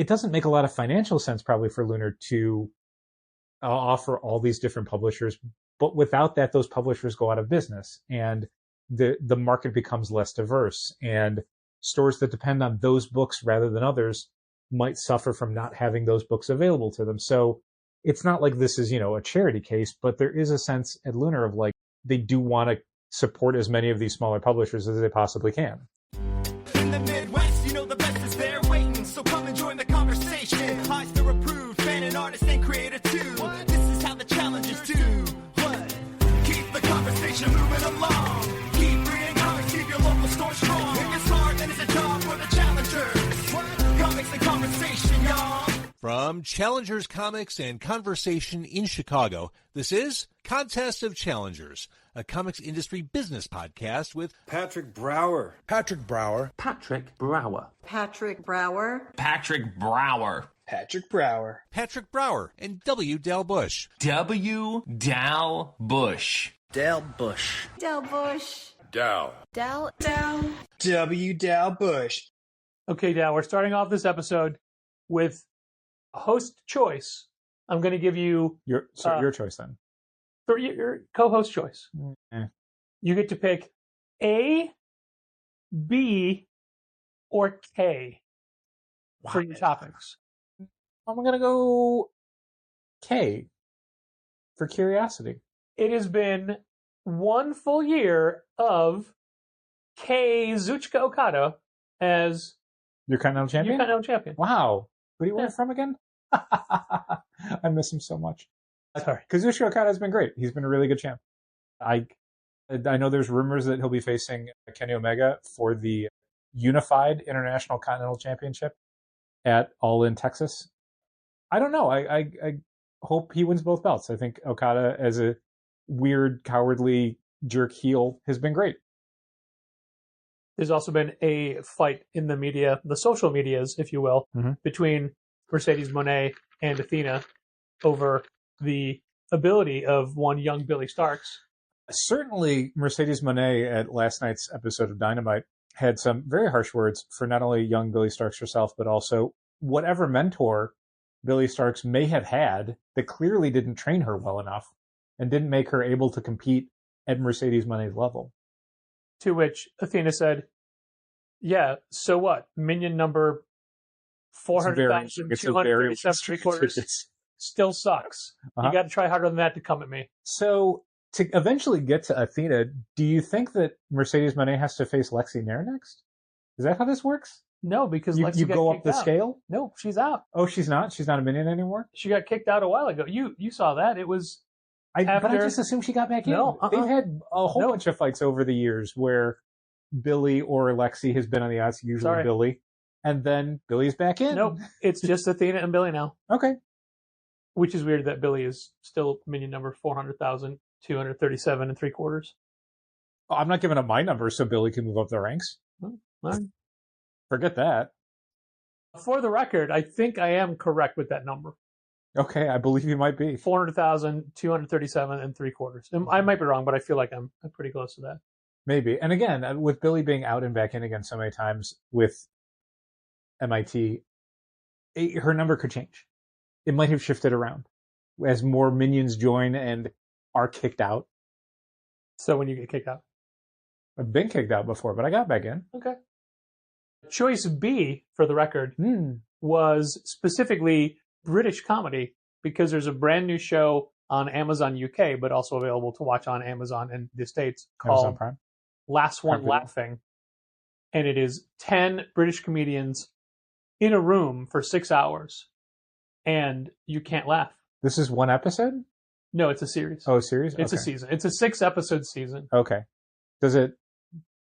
it doesn't make a lot of financial sense probably for Lunar to offer all these different publishers, but without that, those publishers go out of business and the market becomes less diverse, and stores that depend on those books rather than others might suffer from not having those books available to them. So it's not like this is, a charity case, but there is a sense at Lunar of like, they do want to support as many of these smaller publishers as they possibly can. In the Midwest, the best is there waiting, so come and join the conversation. Eisner approved, fan and artist and creator too. This is how the challengers do. What? Keep the conversation moving along. Keep reading comics, keep your local store strong. If it's hard, then it's a job for the challengers. Comics and conversation, y'all. From Challengers Comics and Conversation in Chicago, this is Contest of Challengers, a comics industry business podcast with Patrick Brower. Patrick Brower. Patrick Brower. Patrick Brower. Patrick Brower. Patrick Brower. Patrick Brower and W. Dal Bush. W. Dal Bush. Dal Bush. Del Bush. Dal. Del. W. Dal Bush. Okay, Dal, we're starting off this episode with host choice. I'm going to give you Your choice then. for your co-host choice. You get to pick A, B, or K for your topics. I'm going to go K for curiosity. It has been 1 full year of Kazuchika Okada as Your Continental Champion? your Continental Champion. Wow. Who do you win it from again? I miss him so much. Sorry. Kazuchika Okada has been great. He's been a really good champ. I know there's rumors that he'll be facing Kenny Omega for the Unified International Continental Championship at All In Texas. I don't know. I hope he wins both belts. I think Okada, as a weird, cowardly jerk heel, has been great. There's also been a fight in the media, the social medias, if you will, between Mercedes Moné and Athena over the ability of one young Billy Starks. Certainly, Mercedes Moné at last night's episode of Dynamite had some very harsh words for not only young Billy Starks herself, but also whatever mentor Billy Starks may have had that clearly didn't train her well enough and didn't make her able to compete at Mercedes Moné's level. To which Athena said, yeah, so what? Minion number 400,237 still sucks. You got to try harder than that to come at me. So to eventually get to Athena, do you think that Mercedes Moné has to face Lexi Nair next? Is that how this works? No, because You Lexi got go up kicked the out. scale? No, she's out. Oh, she's not? She's not a minion anymore? She got kicked out a while ago. You saw that. It was But I after- just assumed she got back in. No, They've had a whole bunch of fights over the years where Billy or Lexi has been on the outs, usually Billy, and then Billy's back in. Nope, it's just Athena and Billy now. Okay. Which is weird that Billy is still minion number 400,237 and 3/4. I'm not giving up my number so Billy can move up the ranks. Fine. Forget that. For the record, I think I am correct with that number. Okay, I believe you might be. 400,237 and 3/4. I might be wrong, but I feel like I'm pretty close to that. Maybe. And again, with Billy being out and back in again so many times with MIT, her number could change. It might have shifted around as more minions join and are kicked out. So when you get kicked out? I've been kicked out before, but I got back in. Okay. Choice B, for the record, was specifically British comedy because there's a brand new show on Amazon UK, but also available to watch on Amazon in the States called Amazon Prime. Last One Prime Laughing. And it is 10 British comedians in a room for 6 hours. And you can't laugh. This is one episode? No, it's a series. Oh, a series? It's a season. It's a 6-episode season. Okay. Does it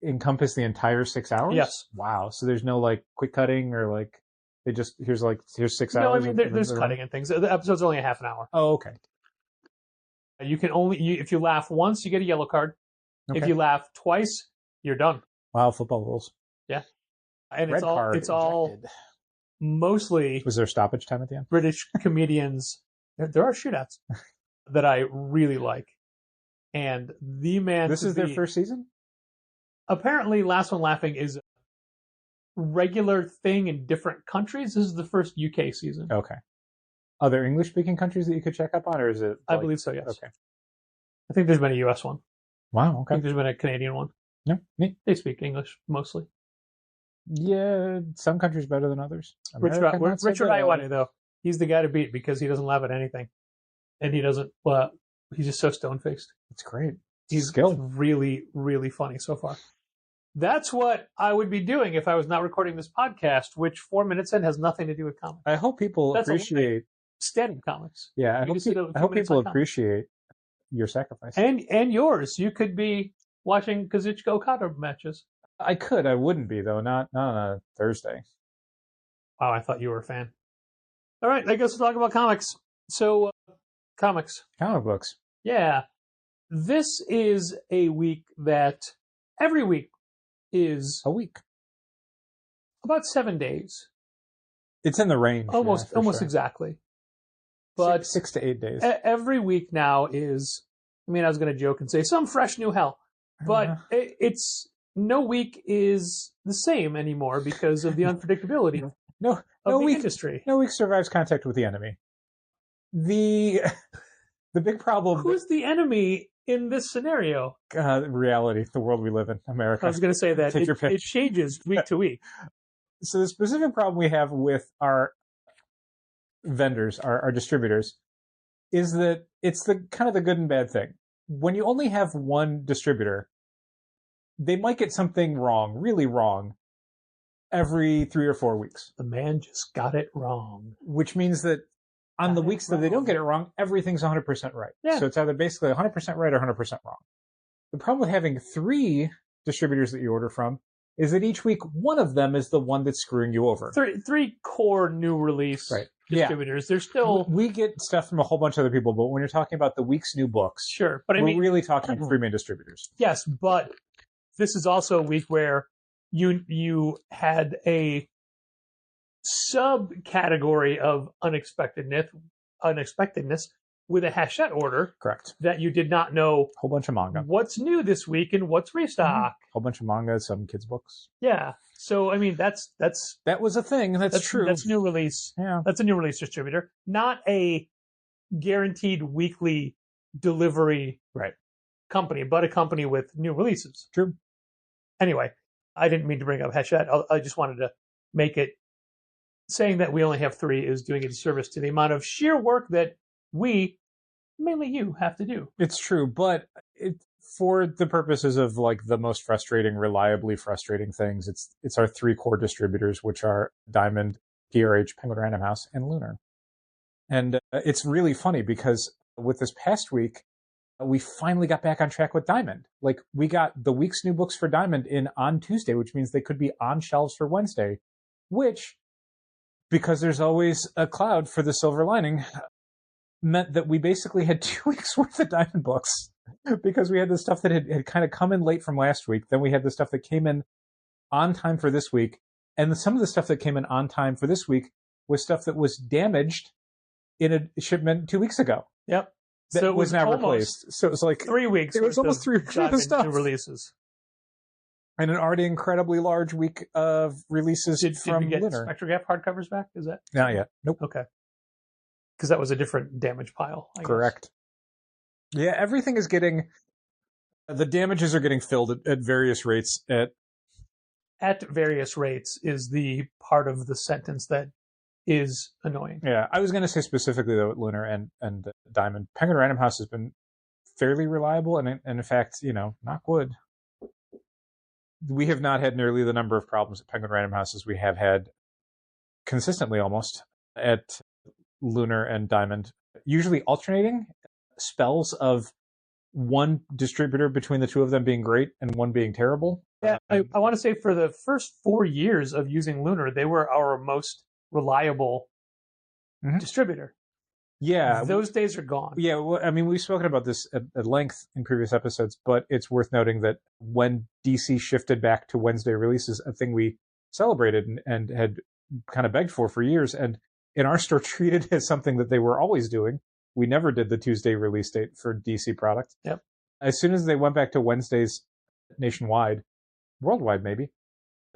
encompass the entire 6 hours? Yes. Wow. So there's no like quick cutting or like they just here's 6 No, I hours. mean there's cutting and things. The episode's only a half an hour. Oh, okay. You can only if you laugh once, you get a yellow card. Okay. If you laugh twice, you're done. Wow, football rules. Yeah, and Red card it's all ejected. Mostly Was there stoppage time at the end? British comedians. There are shootouts that I really like, and the man. This is their first season? Apparently, Last One Laughing is regular thing in different countries. This is the first UK season. Okay. Other English-speaking countries that you could check up on, or is it? I believe so, yes. Okay. I think there's been a US one. Wow. I Okay. think there's been a Canadian one. Yeah. Neat. They speak English mostly. Yeah. Some countries better than others. Richard Richard Iowati, though, he's the guy to beat because he doesn't laugh at anything, and he doesn't. Well, he's just so stone-faced. It's great. He's skilled. really, really funny so far. That's what I would be doing if I was not recording this podcast, which 4 minutes in has nothing to do with comics. I hope people That's a appreciate. Stand-up comics. Yeah, I You hope, just did a I hope 2 minutes people on comics. appreciate your sacrifice. And yours. You could be watching Kazuchika Okada matches. I could. I wouldn't be though. Not on a Thursday. Wow, I thought you were a fan. All right, I guess we'll talk about comics. So, comics. Comic books. Yeah. This is a week that every week is A week. about 7 days. It's in the range. Almost yeah, for sure. exactly. But six to 8 days. every week now is, I mean, I was going to joke and say some fresh new hell, but it's no week is the same anymore because of the unpredictability no of the week. industry. No week survives contact with the enemy. The big problem. Who's the enemy in this scenario? Reality, the world we live in, America. I was going to say that Take your pick. it changes week to week. So the specific problem we have with our vendors, our distributors, is that it's the kind of the good and bad thing. When you only have one distributor, they might get something wrong, really wrong, every 3 or 4 weeks. The man just got it wrong. Which means that on the weeks that they don't get it wrong, everything's 100% right. Yeah. So it's either basically 100% right or 100% wrong. The problem with having 3 distributors that you order from is that each week one of them is the one that's screwing you over. Three core new release distributors. There's still we get stuff from a whole bunch of other people, but when you're talking about the week's new books, sure, but I we're mean, really talking 3 main distributors. yes, but this is also a week where you had a subcategory of unexpectedness with a Hachette order. Correct. That you did not know Whole bunch of manga. what's new this week and what's restock. Whole bunch of manga, some kids' books. Yeah. So I mean that was a thing. That's true. That's new release. Yeah. That's a new release distributor, not a guaranteed weekly delivery company, but a company with new releases. True. Anyway, I didn't mean to bring up Hachette. I just wanted to make it saying that we only have 3 is doing a disservice to the amount of sheer work that we, mainly you, have to do. It's true, but for the purposes of like the most frustrating, reliably frustrating things, it's our 3 core distributors, which are Diamond, PRH, Penguin Random House, and Lunar. And it's really funny because with this past week, we finally got back on track with Diamond. Like, we got the week's new books for Diamond in on Tuesday, which means they could be on shelves for Wednesday, which, because there's always a cloud for the silver lining, meant that we basically had 2 weeks worth of Diamond books because we had the stuff that had kind of come in late from last week. Then we had the stuff that came in on time for this week. And some of the stuff that came in on time for this week was stuff that was damaged in a shipment 2 weeks ago. Yep. That So it was now almost replaced. So it was like 3 weeks. It was worth almost of 3 weeks worth of Diamond stuff. new releases. And an already incredibly large week of releases Did from we get Lunar. Spectrograph hardcovers back? Is that Not yet. Nope. okay? Because that was a different damage pile. I guess. Correct. Yeah, everything is getting... The damages are getting filled at various rates. At various rates is the part of the sentence that is annoying. Yeah, I was going to say specifically, though, at Lunar and Diamond, Penguin Random House has been fairly reliable. And in fact, knock wood, we have not had nearly the number of problems at Penguin Random House as we have had consistently almost at Lunar and Diamond, usually alternating spells of one distributor between the two of them being great and one being terrible. Yeah, I want to say for the first 4 years of using Lunar, they were our most reliable distributor. Yeah. Those days are gone. Yeah, well, I mean, we've spoken about this at length in previous episodes, but it's worth noting that when DC shifted back to Wednesday releases, a thing we celebrated and had kind of begged for years, and in our store treated as something that they were always doing. We never did the Tuesday release date for DC product. Yep. As soon as they went back to Wednesdays nationwide, worldwide maybe,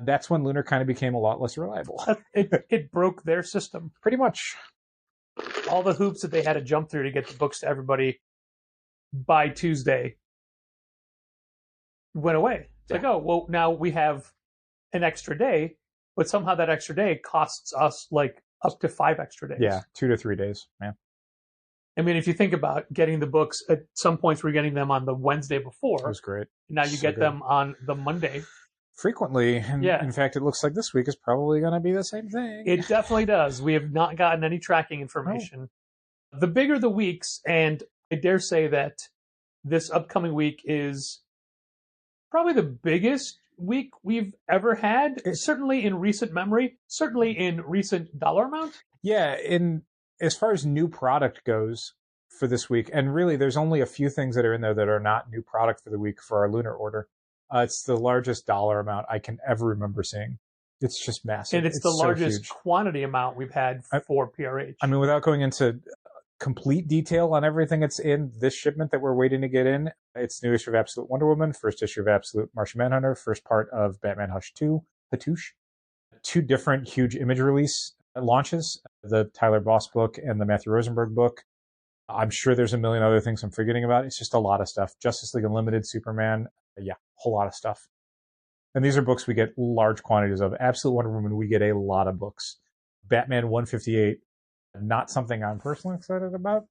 that's when Lunar kind of became a lot less reliable. It broke their system. Pretty much. All the hoops that they had to jump through to get the books to everybody by Tuesday went away. It's like, oh, well, now we have an extra day, but somehow that extra day costs us like up to 5 extra days. Yeah, 2 to 3 days. Yeah. I mean, if you think about getting the books, at some points we're getting them on the Wednesday before. It was great. Now you get them on the Monday. Frequently. And Yeah. in fact, it looks like this week is probably going to be the same thing. It definitely does. We have not gotten any tracking information. Oh. The bigger the weeks, and I dare say that this upcoming week is probably the biggest week we've ever had, certainly in recent memory, certainly in recent dollar amount. Yeah, as far as new product goes for this week, and really there's only a few things that are in there that are not new product for the week for our Lunar order. It's the largest dollar amount I can ever remember seeing. It's just massive. And it's the so largest huge. quantity amount we've had for PRH. I mean, without going into complete detail on everything that's in this shipment that we're waiting to get in, it's new issue of Absolute Wonder Woman, first issue of Absolute Martian Manhunter, first part of Batman Hush 2, Hatouche. 2 different huge image release launches, the Tyler Boss book and the Matthew Rosenberg book. I'm sure there's a million other things I'm forgetting about. It's just a lot of stuff. Justice League Unlimited, Superman, yeah, a whole lot of stuff. And these are books we get large quantities of. Absolute Wonder Woman, we get a lot of books. Batman 158, not something I'm personally excited about.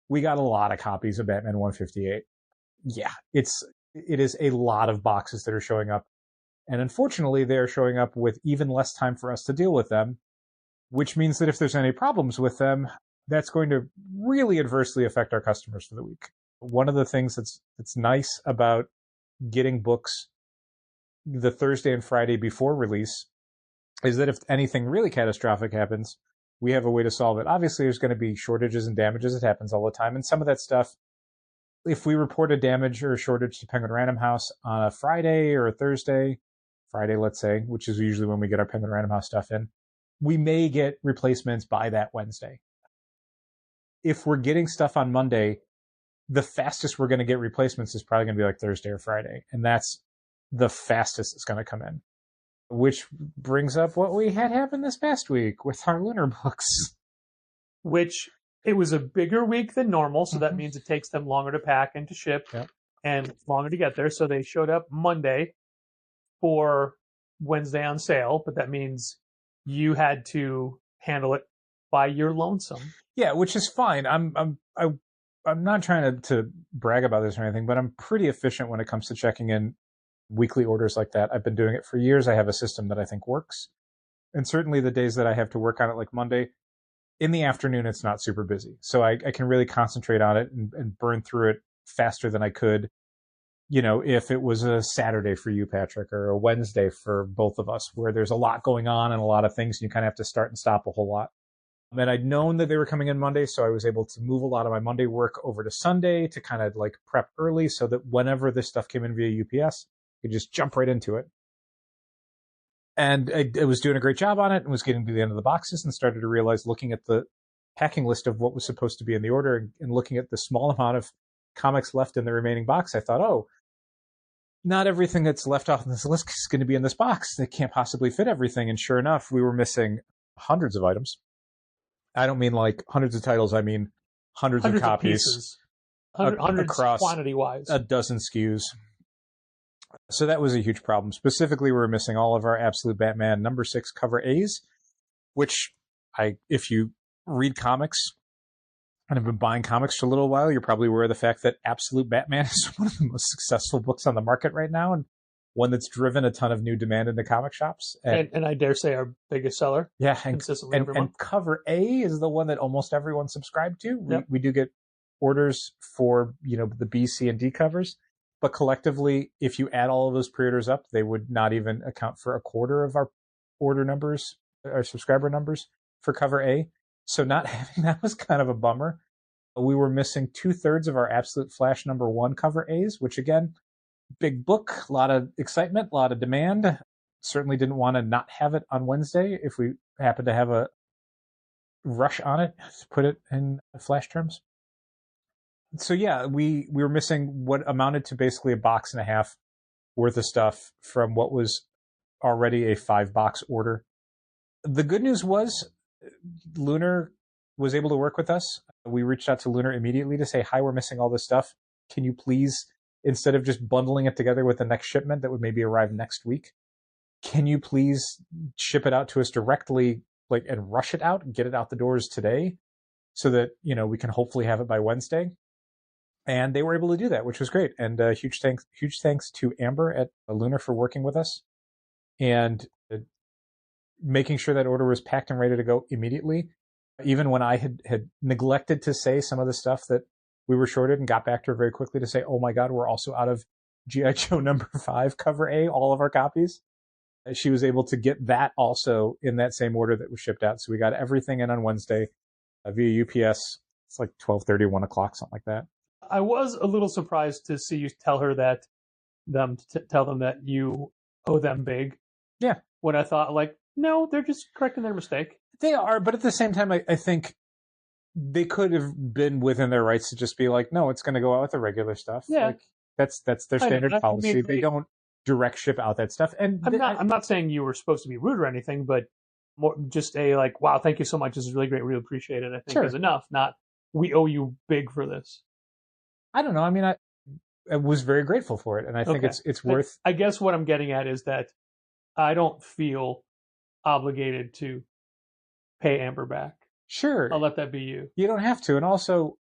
We got a lot of copies of Batman 158. Yeah, it is a lot of boxes that are showing up. And unfortunately, they're showing up with even less time for us to deal with them, which means that if there's any problems with them, that's going to really adversely affect our customers for the week. One of the things that's nice about getting books the Thursday and Friday before release is that if anything really catastrophic happens, we have a way to solve it. Obviously, there's going to be shortages and damages. It happens all the time. And some of that stuff, if we report a damage or a shortage to Penguin Random House on a Friday or a Thursday, Friday, let's say, which is usually when we get our Penguin Random House stuff in, we may get replacements by that Wednesday. If we're getting stuff on Monday, the fastest we're going to get replacements is probably going to be like Thursday or Friday. And that's the fastest it's going to come in. Which brings up what we had happen this past week with our Lunar books. Which, it was a bigger week than normal, so that means it takes them longer to pack and to ship and longer to get there. So they showed up Monday for Wednesday on sale, but that means you had to handle it by your lonesome. Yeah, which is fine. I'm not trying to brag about this or anything, but I'm pretty efficient when it comes to checking in weekly orders like that. I've been doing it for years. I have a system that I think works. And certainly the days that I have to work on it, like Monday, in the afternoon, it's not super busy. So I can really concentrate on it and burn through it faster than I could, if it was a Saturday for you, Patrick, or a Wednesday for both of us, where there's a lot going on and a lot of things, and you kind of have to start and stop a whole lot. And I'd known that they were coming in Monday, so I was able to move a lot of my Monday work over to Sunday to kind of like prep early so that whenever this stuff came in via UPS, I could just jump right into it. And I was doing a great job on it and was getting to the end of the boxes and started to realize, looking at the packing list of what was supposed to be in the order and looking at the small amount of comics left in the remaining box, I thought, oh, not everything that's left off on this list is going to be in this box. They can't possibly fit everything. And sure enough, we were missing hundreds of items. I don't mean like hundreds of titles. I mean hundreds of copies. Hundreds across quantity-wise. a dozen SKUs. So that was a huge problem. Specifically, we were missing all of our Absolute Batman number 6 cover A's, which if you read comics and have been buying comics for a little while, you're probably aware of the fact that Absolute Batman is one of the most successful books on the market right now, and one that's driven a ton of new demand into comic shops. And I dare say our biggest seller. Yeah, consistently every month. And cover A is the one that almost everyone subscribed to. Yep. We do get orders for, the B, C, and D covers. But collectively, if you add all of those pre-orders up, they would not even account for a quarter of our order numbers, our subscriber numbers for cover A. So not having that was kind of a bummer. We were missing 2/3 of our Absolute Flash number 1 cover A's, which again, big book, a lot of excitement, a lot of demand. Certainly didn't want to not have it on Wednesday if we happen to have a rush on it, to put it in Flash terms. So yeah, we were missing what amounted to basically a box and a half worth of stuff from what was already a 5-box order. The good news was Lunar was able to work with us. We reached out to Lunar immediately to say, hi, we're missing all this stuff. Can you please, instead of just bundling it together with the next shipment that would maybe arrive next week, can you please ship it out to us directly, and rush it out and get it out the doors today so that, we can hopefully have it by Wednesday? And they were able to do that, which was great. And huge thanks to Amber at Lunar for working with us and making sure that order was packed and ready to go immediately. Even when I had neglected to say some of the stuff that we were shorted, and got back to her very quickly to say, oh my God, we're also out of G.I. Joe number 5 cover A, all of our copies. She was able to get that also in that same order that was shipped out. So we got everything in on Wednesday via UPS. It's like 12:30, 1 o'clock, something like that. I was a little surprised to see you tell her that, tell them that you owe them big. Yeah. When I thought, no, they're just correcting their mistake. They are, but at the same time, I think they could have been within their rights to just be like, no, it's going to go out with the regular stuff. Yeah. That's their standard policy. I mean, they don't direct ship out that stuff. And I'm not saying you were supposed to be rude or anything, but more just wow, thank you so much. This is really great. Really appreciate it. I think is enough. Not, we owe you big for this. I don't know. I mean, I was very grateful for it. And I think it's worth. I guess what I'm getting at is that I don't feel obligated to pay Amber back. Sure. I'll let that be you. You don't have to. And also,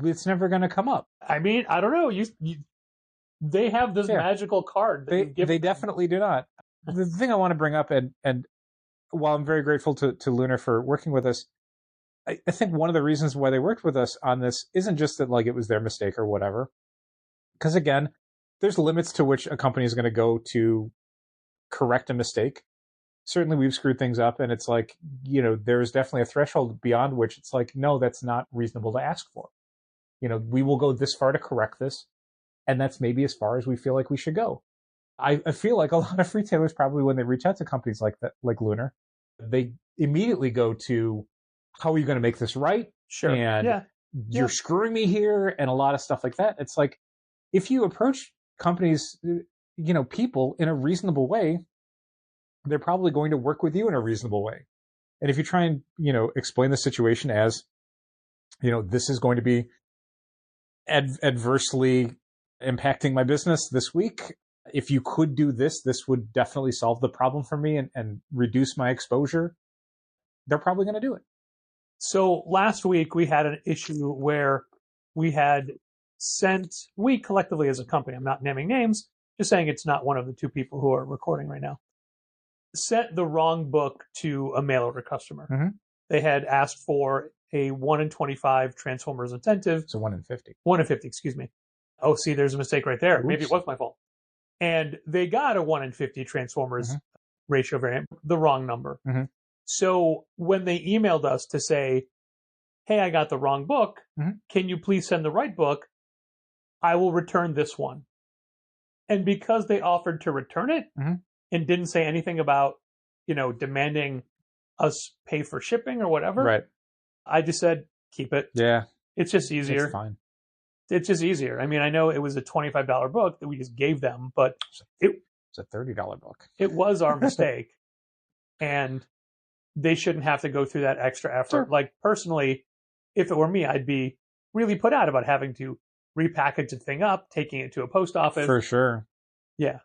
it's never going to come up. I mean, I don't know. They have this magical card. They definitely do not. The thing I want to bring up, and while I'm very grateful to Lunar for working with us, I think one of the reasons why they worked with us on this isn't just that it was their mistake or whatever. Because again, there's limits to which a company is going to go to correct a mistake. Certainly we've screwed things up, and it's there's definitely a threshold beyond which it's no, that's not reasonable to ask for. We will go this far to correct this, and that's maybe as far as we feel like we should go. I feel like a lot of retailers probably, when they reach out to companies like that, like Lunar, they immediately go to, how are you going to make this right? Sure. And you're screwing me here, and a lot of stuff like that. It's if you approach companies, people in a reasonable way, they're probably going to work with you in a reasonable way. And if you try and, explain the situation as, this is going to be adversely impacting my business this week. If you could do this, this would definitely solve the problem for me and reduce my exposure. They're probably going to do it. So last week we had an issue where we had we collectively as a company, I'm not naming names, just saying it's not one of the two people who are recording right now, sent the wrong book to a mail order customer. Mm-hmm. They had asked for a 1 in 25 Transformers incentive. So 1 in 50. 1 in 50, excuse me. Oh, see, there's a mistake right there. Oops. Maybe it was my fault. And they got a 1 in 50 Transformers ratio variant, the wrong number. Mm-hmm. So when they emailed us to say, hey, I got the wrong book, can you please send the right book? I will return this one. And because they offered to return it and didn't say anything about, demanding us pay for shipping or whatever, right? I just said, keep it. Yeah. It's just easier. It's fine. It's just easier. I mean, I know it was a $25 book that we just gave them, but it's a $30 book. It was our mistake. And they shouldn't have to go through that extra effort. Sure. Personally, if it were me, I'd be really put out about having to repackage the thing up, taking it to a post office. For sure. Yeah.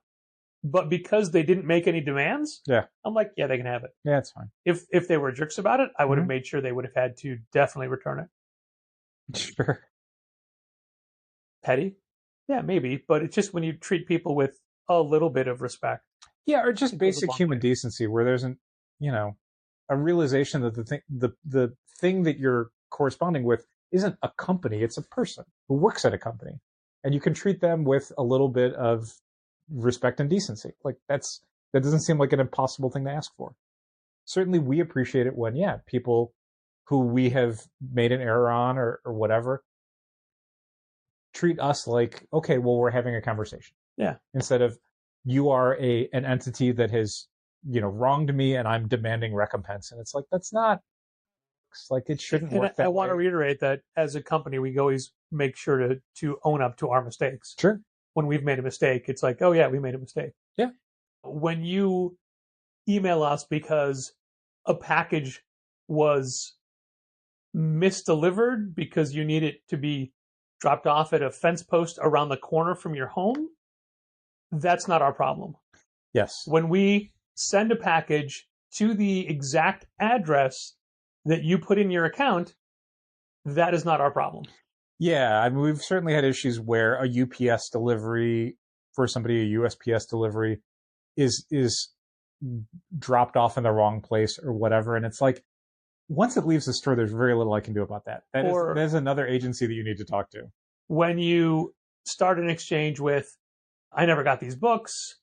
But because they didn't make any demands, I'm like, yeah, they can have it. Yeah, it's fine. If they were jerks about it, I would have made sure they would have had to definitely return it. Sure. Petty? Yeah, maybe. But it's just when you treat people with a little bit of respect. Yeah, or just basic human decency where there's a realization that the thing that you're corresponding with isn't a company, it's a person who works at a company. And you can treat them with a little bit of respect and decency. That doesn't seem like an impossible thing to ask for. Certainly we appreciate it when, people who we have made an error on or whatever treat us like, okay, well, we're having a conversation. Yeah. Instead of, you are an entity that has, wronged me and I'm demanding recompense. And it's that's not, it shouldn't work that way. I want to reiterate that as a company, we always make sure to own up to our mistakes. Sure. When we've made a mistake, it's oh yeah, we made a mistake. Yeah. when you email us because a package was misdelivered because you need it to be dropped off at a fence post around the corner from your home, that's not our problem. Yes. When we send a package to the exact address that you put in your account, that is not our problem. Yeah, I mean, we've certainly had issues where a UPS delivery for somebody, a USPS delivery is dropped off in the wrong place or whatever. And it's like, once it leaves the store, there's very little I can do about that. That is another agency that you need to talk to. When you start an exchange with, I never got these books,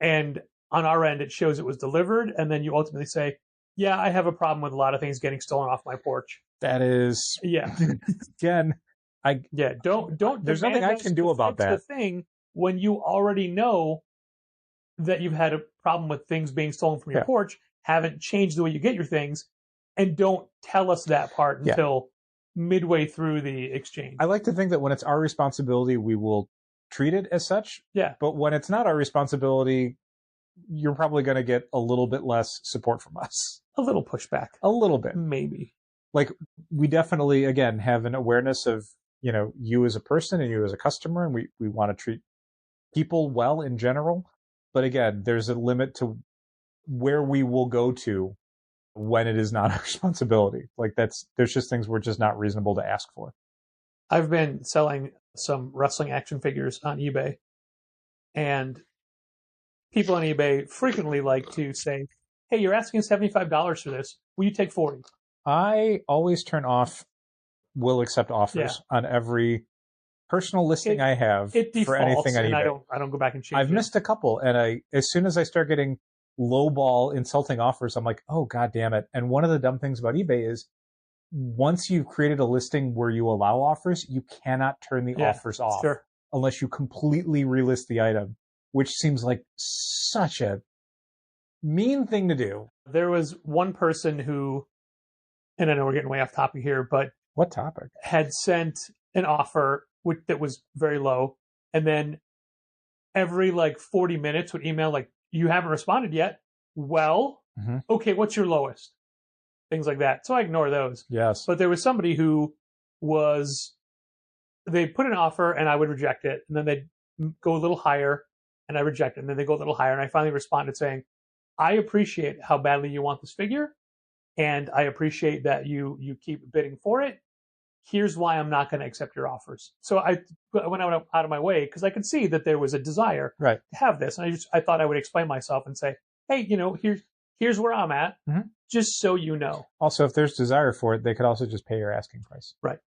and on our end it shows it was delivered, and then you ultimately say, yeah, I have a problem with a lot of things getting stolen off my porch. That is, yeah. Again, don't. There's nothing I can do about that. The thing when you already know that you've had a problem with things being stolen from your porch, haven't changed the way you get your things, and don't tell us that part until midway through the exchange. I like to think that when it's our responsibility, we will treat it as such. Yeah. But when it's not our responsibility, you're probably going to get a little bit less support from us. A little pushback. A little bit. Maybe. Like, we definitely, again, have an awareness of, you as a person and you as a customer, and we want to treat people well in general. But again, there's a limit to where we will go to when it is not our responsibility. Like, there's just things we're just not reasonable to ask for. I've been selling some wrestling action figures on eBay, and people on eBay frequently like to say, hey, you're asking $75 for this. Will you take 40? I always turn off will accept offers on every personal listing I have for anything on eBay. I don't go back and change I've missed a couple, and as soon as I start getting lowball insulting offers, I'm like, oh, God damn it. And one of the dumb things about eBay is once you've created a listing where you allow offers, you cannot turn the offers off unless you completely relist the item, which seems like such a mean thing to do. There was one person who, and I know we're getting way off topic here, but what topic? Had sent an offer that was very low, and then every 40 minutes would email like, you haven't responded yet. Well, okay, what's your lowest? Things like that. So I ignore those. Yes. But there was somebody who they put an offer and I would reject it. And then they'd go a little higher and I reject it. And then they go a little higher. And I finally responded saying, I appreciate how badly you want this figure. And I appreciate that you keep bidding for it. Here's why I'm not going to accept your offers. So I went out of my way because I could see that there was a desire to have this. And I thought I would explain myself and say, hey, here's where I'm at, just so you know. Also, if there's desire for it, they could also just pay your asking price. Right.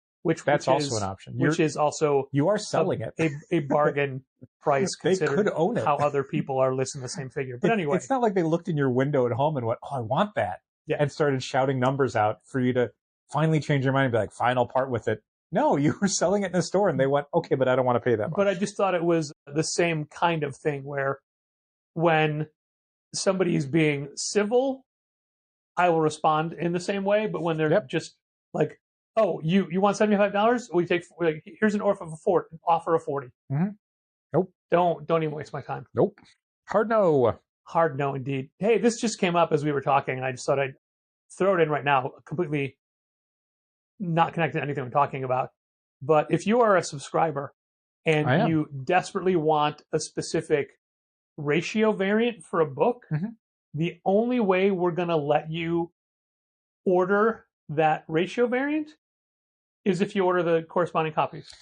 That's also an option. Which is also... You are selling it. A bargain price They considering could own it. how other people are listing the same figure. But anyway... It's not like they looked in your window at home and went, oh, I want that. Yeah. And started shouting numbers out for you to finally change your mind and be like, fine, I'll part with it. No, you were selling it in the store and they went, okay, but I don't want to pay that much. But I just thought it was the same kind of thing where when somebody's being civil, I will respond in the same way. But when they're just like, oh, you want $75? We take, here's an offer of 40. Nope. Don't even waste my time. Nope. Hard no. Hard no, indeed. Hey, this just came up as we were talking, and I just thought I'd throw it in right now, completely not connected to anything we're talking about. But if you are a subscriber and you desperately want a specific ratio variant for a book, the only way we're going to let you order that ratio variant is if you order the corresponding copies.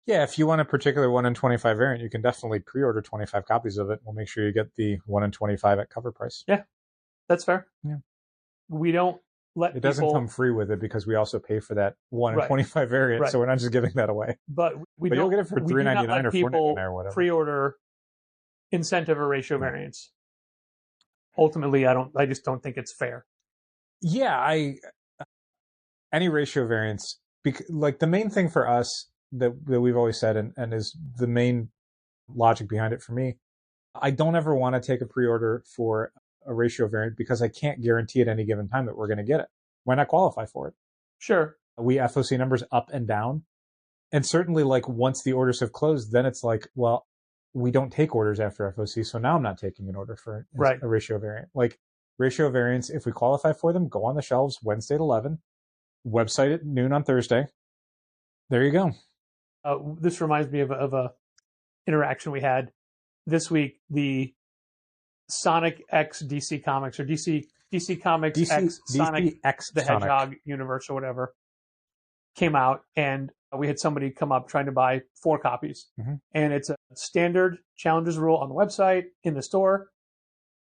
Yeah, if you want a particular 1 in 25 variant, you can definitely pre-order 25 copies of it. We'll make sure you get the 1 in 25 at cover price. Yeah, that's fair. Yeah. We don't let It doesn't come free with it because we also pay for that 1 in 25 variant, so we're not just giving that away. But you'll get it for $3.99 or $4.99 or whatever. Pre-order incentive or ratio variants. Ultimately, I just don't think it's fair. Yeah, any ratio variants, like the main thing for us that we've always said and is the main logic behind it for me, I don't ever want to take a pre-order for a ratio variant because I can't guarantee at any given time that we're going to get it. Why not qualify for it? Sure. We FOC numbers up and down. And certainly, like, once the orders have closed, then it's like, well, we don't take orders after FOC, so now I'm not taking an order for a ratio variant. Like ratio variants, if we qualify for them, go on the shelves Wednesday at 11, website at noon on Thursday. There you go. This reminds me of a interaction we had this week. The Sonic X DC Comics, or DC Comics X Sonic X the Sonic. Hedgehog universe or whatever came out, and we had somebody come up trying to buy 4 copies. Mm-hmm. And it's a standard Challengers rule on the website, in the store,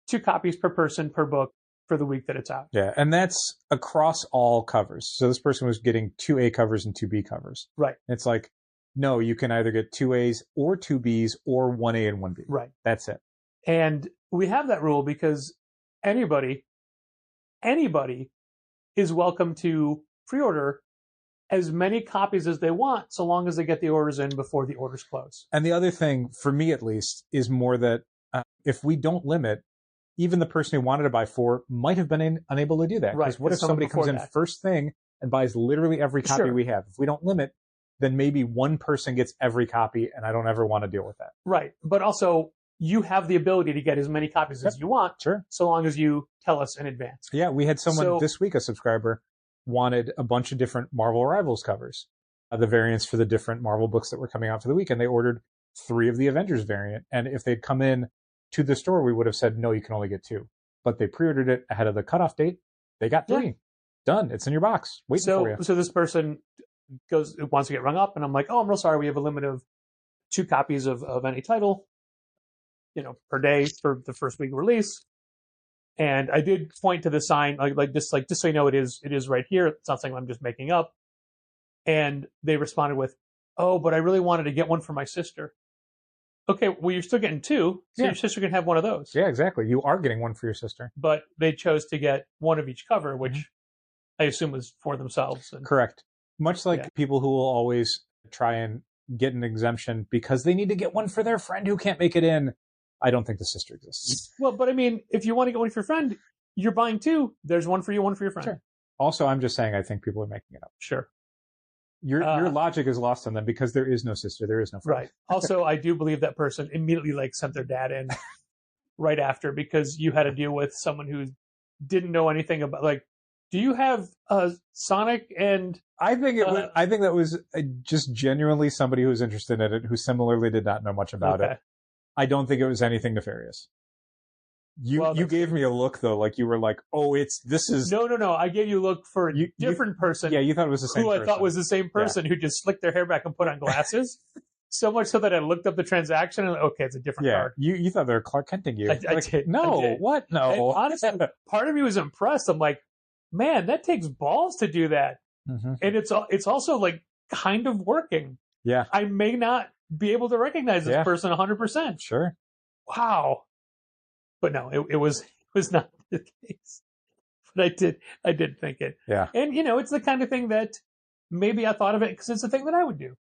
2 copies per person per book for the week that it's out. Yeah, and that's across all covers. So this person was getting 2 A covers and 2 B covers. Right. It's like, no, you can either get 2 A's or 2 B's or 1 A and 1 B. Right. That's it. And we have that rule because anybody is welcome to pre-order as many copies as they want, so long as they get the orders in before the orders close. And the other thing, for me at least, is more that if we don't limit, even the person who wanted to buy 4 might have been unable to do that. Right. Because what if somebody comes in first thing and buys literally every copy we have? If we don't limit, then maybe one person gets every copy, and I don't ever want to deal with that. Right. But also, you have the ability to get as many copies as you want, so long as you tell us in advance. Yeah, we had someone this week, a subscriber, wanted a bunch of different Marvel Rivals covers, the variants for the different Marvel books that were coming out for the week, and they ordered 3 of the Avengers variant. And if they'd come in to the store, we would have said, no, you can only get 2. But they pre-ordered it ahead of the cutoff date. They got 3. Yeah. Done. It's in your box. Waiting for you. So this person wants to get rung up, and I'm like, oh, I'm real sorry. We have a limit of 2 copies of any title, per day for the first week release. And I did point to the sign, just so you know, it is right here. It's not something I'm just making up. And they responded with, oh, but I really wanted to get one for my sister. Okay, well, you're still getting 2, so your sister can have one of those. Yeah, exactly. You are getting one for your sister. But they chose to get one of each cover, which I assume was for themselves. Correct. Much like people who will always try and get an exemption because they need to get one for their friend who can't make it in. I don't think the sister exists. Well, but I mean, if you want to get one for your friend, you're buying 2. There's one for you, one for your friend. Sure. Also, I'm just saying I think people are making it up. Sure. Your logic is lost on them because there is no sister, there is no friend. Right. Also, I do believe that person immediately sent their dad in right after, because you had to deal with someone who didn't know anything about, do you have Sonic? And I think that was just genuinely somebody who was interested in it, who similarly did not know much about it. I don't think it was anything nefarious. You gave me a look though, like you were like, oh, this is no. I gave you a look for a different person. Yeah, you thought it was the same person. I thought was the same person who just slicked their hair back and put on glasses. So much so that I looked up the transaction and okay, it's a different card. You thought they were Clark Kenting you. I did. No, I did. What? No. And honestly, part of me was impressed. I'm like, man, that takes balls to do that. Mm-hmm. And it's also kind of working. Yeah. I may not be able to recognize this person 100%. Sure. Wow. But no, it was not the case. But I did think it. Yeah. And it's the kind of thing that maybe I thought of it because it's the thing that I would do.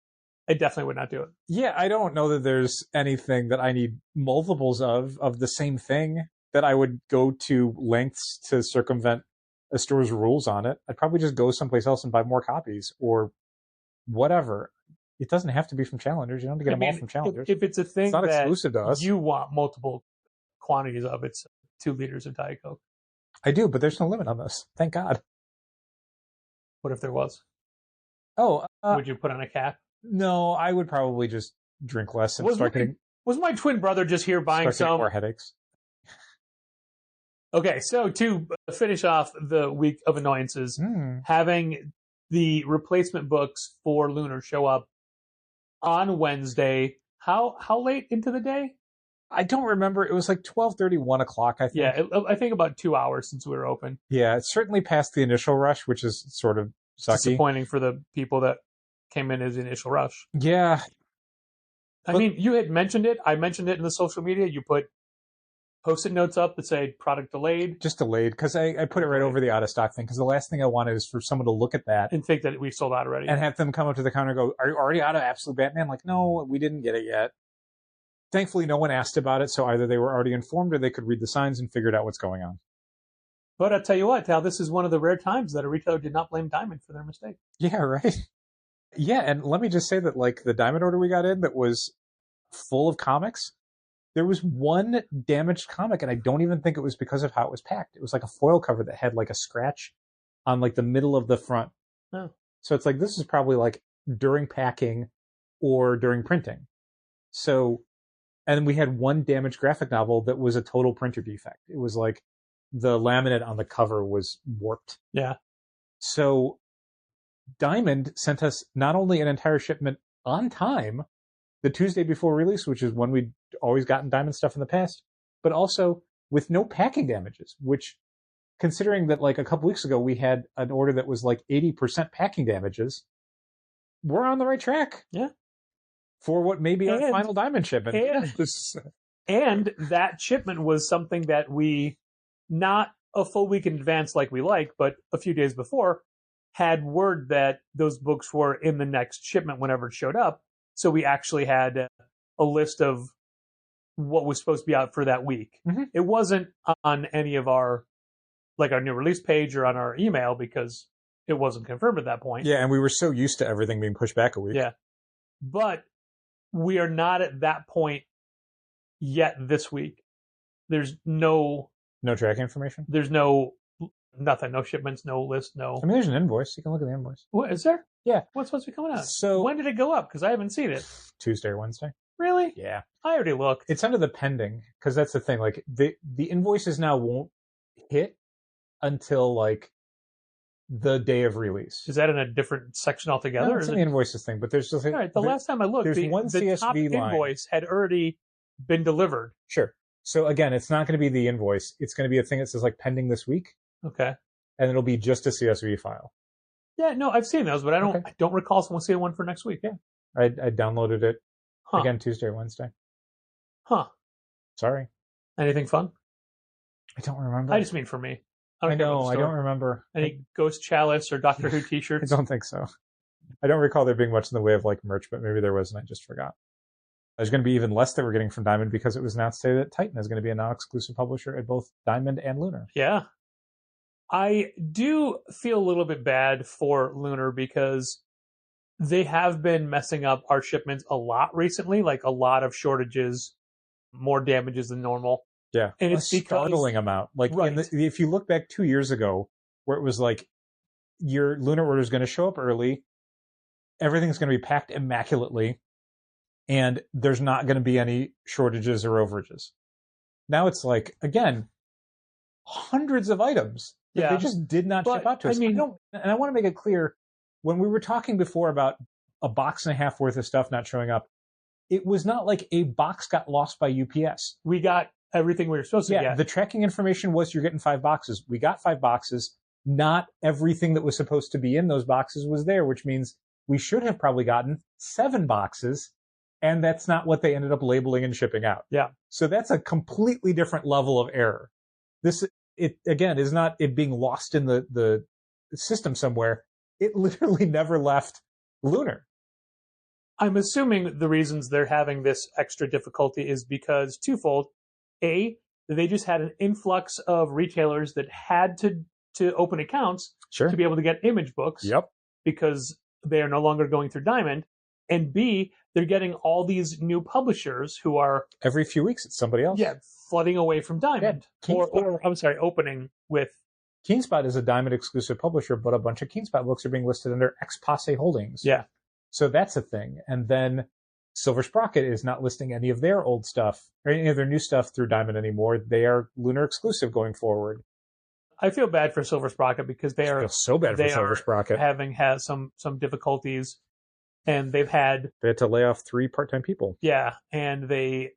I definitely would not do it. Yeah, I don't know that there's anything that I need multiples of the same thing that I would go to lengths to circumvent a store's rules on it. I'd probably just go someplace else and buy more copies or whatever. It doesn't have to be from Challengers. You don't have to get them all from Challengers. If it's a thing it's not that exclusive to us. You want multiple quantities of, it's 2 liters of Diet Coke. I do, but there's no limit on this. Thank God. What if there was? Oh. Would you put on a cap? No, I would probably just drink less and start getting... Was my twin brother just here buying some? More headaches. Okay, so to finish off the week of annoyances, having the replacement books for Lunar show up on Wednesday. How late into the day? I don't remember. It was like 12:30, 1 o'clock, I think. Yeah, I think about 2 hours since we were open. Yeah, it's certainly past the initial rush, which is sort of sucky. Disappointing for the people that came in as the initial rush. Yeah. I mean, you had mentioned it. I mentioned it in the social media. You put Post-it notes up that say product delayed. Just delayed, because I put it right over the out-of-stock thing, because the last thing I wanted is for someone to look at that and think that we sold out already. And have them come up to the counter and go, are you already out of Absolute Batman? Like, no, we didn't get it yet. Thankfully, no one asked about it, so either they were already informed or they could read the signs and figured out what's going on. But I'll tell you what, Tal, this is one of the rare times that a retailer did not blame Diamond for their mistake. Yeah, right. Yeah, and let me just say that, like, the Diamond order we got in that was full of comics. There was one damaged comic, and I don't even think it was because of how it was packed. It was like a foil cover that had like a scratch on like the middle of the front. Oh. So it's like, this is probably like during packing or during printing. So, and we had one damaged graphic novel that was a total printer defect. It was like the laminate on the cover was warped. Yeah. So Diamond sent us not only an entire shipment on time, the Tuesday before release, which is when we'd always gotten Diamond stuff in the past, but also with no packing damages, which, considering that like a couple weeks ago we had an order that was like 80% packing damages, we're on the right track. Yeah. For what may be our final Diamond shipment. And that shipment was something that we, not a full week in advance like we like, but a few days before, had word that those books were in the next shipment whenever it showed up. So we actually had a list of what was supposed to be out for that week. Mm-hmm. It wasn't on any of our, like our new release page or on our email, because it wasn't confirmed at that point. Yeah, and we were so used to everything being pushed back a week. Yeah. But we are not at that point yet this week. There's no tracking information? There's nothing. No shipments, no list, no. I mean, there's an invoice. You can look at the invoice. What, is there? Yeah. What's supposed to be coming out? So when did it go up? Because I haven't seen it. Tuesday or Wednesday. Really? Yeah. I already looked. It's under the pending, because that's the thing. Like the invoices now won't hit until like the day of release. Is that in a different section altogether? No, it's in the invoices thing, but there's just all right. The last time I looked, there's one the CSV top line. invoice had already been delivered. Sure. So again, it's not going to be the invoice. It's going to be a thing that says like pending this week. Okay. And it'll be just a CSV file. Yeah, no, I've seen those, but I don't recall someone seeing one for next week. Yeah. I downloaded it again Tuesday or Wednesday. Huh. Sorry. Anything fun? I don't remember. I just mean for me. I know. I don't remember. Any Ghost Chalice or Doctor Who t-shirts? I don't think so. I don't recall there being much in the way of like merch, but maybe there was and I just forgot. There's going to be even less that we're getting from Diamond because it was announced today that Titan is going to be a non-exclusive publisher at both Diamond and Lunar. Yeah. I do feel a little bit bad for Lunar because they have been messing up our shipments a lot recently, like a lot of shortages, more damages than normal. Yeah, and it's a startling amount. Like if you look back 2 years ago, where it was like your Lunar order is going to show up early, everything's going to be packed immaculately, and there's not going to be any shortages or overages. Now it's like, again, hundreds of items that they just did not ship out to us. And I want to make it clear, when we were talking before about a box and a half worth of stuff not showing up, it was not like a box got lost by UPS. We got everything we were supposed to get. Yeah, the tracking information was you're getting 5 boxes. We got 5 boxes. Not everything that was supposed to be in those boxes was there, which means we should have probably gotten 7 boxes, and that's not what they ended up labeling and shipping out. Yeah. So that's a completely different level of error. It again is not it being lost in the system somewhere. It literally never left Lunar. I'm assuming the reasons they're having this extra difficulty is because twofold. A, they just had an influx of retailers that had to open accounts to be able to get image books. Yep. Because they are no longer going through Diamond. And B, they're getting all these new publishers who are every few weeks it's somebody else. Yeah, flooding away from Diamond. Yeah, opening with Keenspot is a Diamond exclusive publisher, but a bunch of Keenspot books are being listed under ex posse holdings. Yeah. So that's a thing. And then Silver Sprocket is not listing any of their old stuff or any of their new stuff through Diamond anymore. They are Lunar exclusive going forward. I feel bad for Silver Sprocket because they are so bad for Silver Sprocket. Had some difficulties, and they had to lay off 3 part-time people. Yeah, and they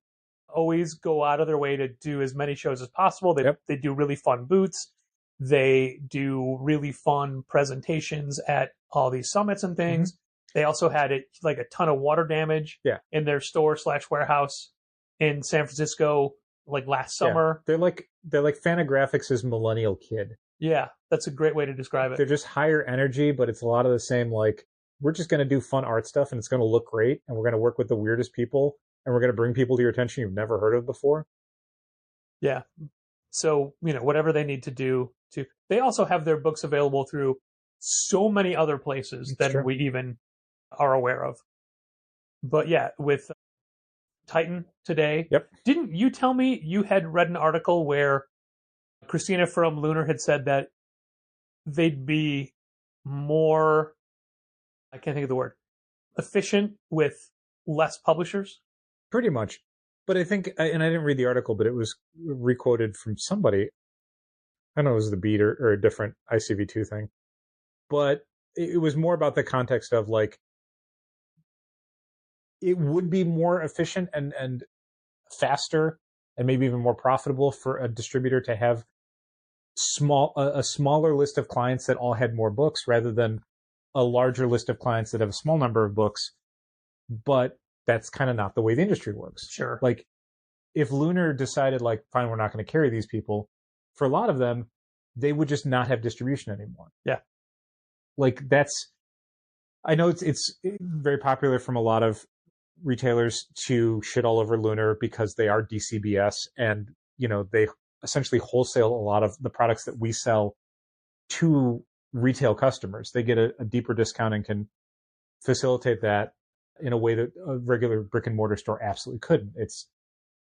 always go out of their way to do as many shows as possible. They do really fun booths. They do really fun presentations at all these summits and things. Mm-hmm. They also had a ton of water damage in their store/warehouse in San Francisco last summer. They're like Fantagraphics' millennial kid. Yeah, that's a great way to describe it. They're just higher energy, but it's a lot of the same, we're just going to do fun art stuff and it's going to look great and we're going to work with the weirdest people and we're going to bring people to your attention you've never heard of before. Yeah. So, whatever they need to do they also have their books available through so many other places than we even are aware of. But yeah, with Titan today. Yep. Didn't you tell me you had read an article where Christina from Lunar had said that they'd be more, I can't think of the word, efficient with less publishers? Pretty much. But I think, and I didn't read the article, but it was requoted from somebody. I don't know if it was the Beat or a different ICV2 thing. But it was more about the context of like, it would be more efficient and faster and maybe even more profitable for a distributor to have a smaller list of clients that all had more books rather than a larger list of clients that have a small number of books. But that's kind of not the way the industry works. Sure. Like if Lunar decided like, fine, we're not going to carry these people, for a lot of them, they would just not have distribution anymore. Yeah. Like I know it's very popular from a lot of retailers to shit all over Lunar because they are DCBS and, they essentially wholesale a lot of the products that we sell to retail customers. They get a deeper discount and can facilitate that in a way that a regular brick and mortar store absolutely couldn't. It's,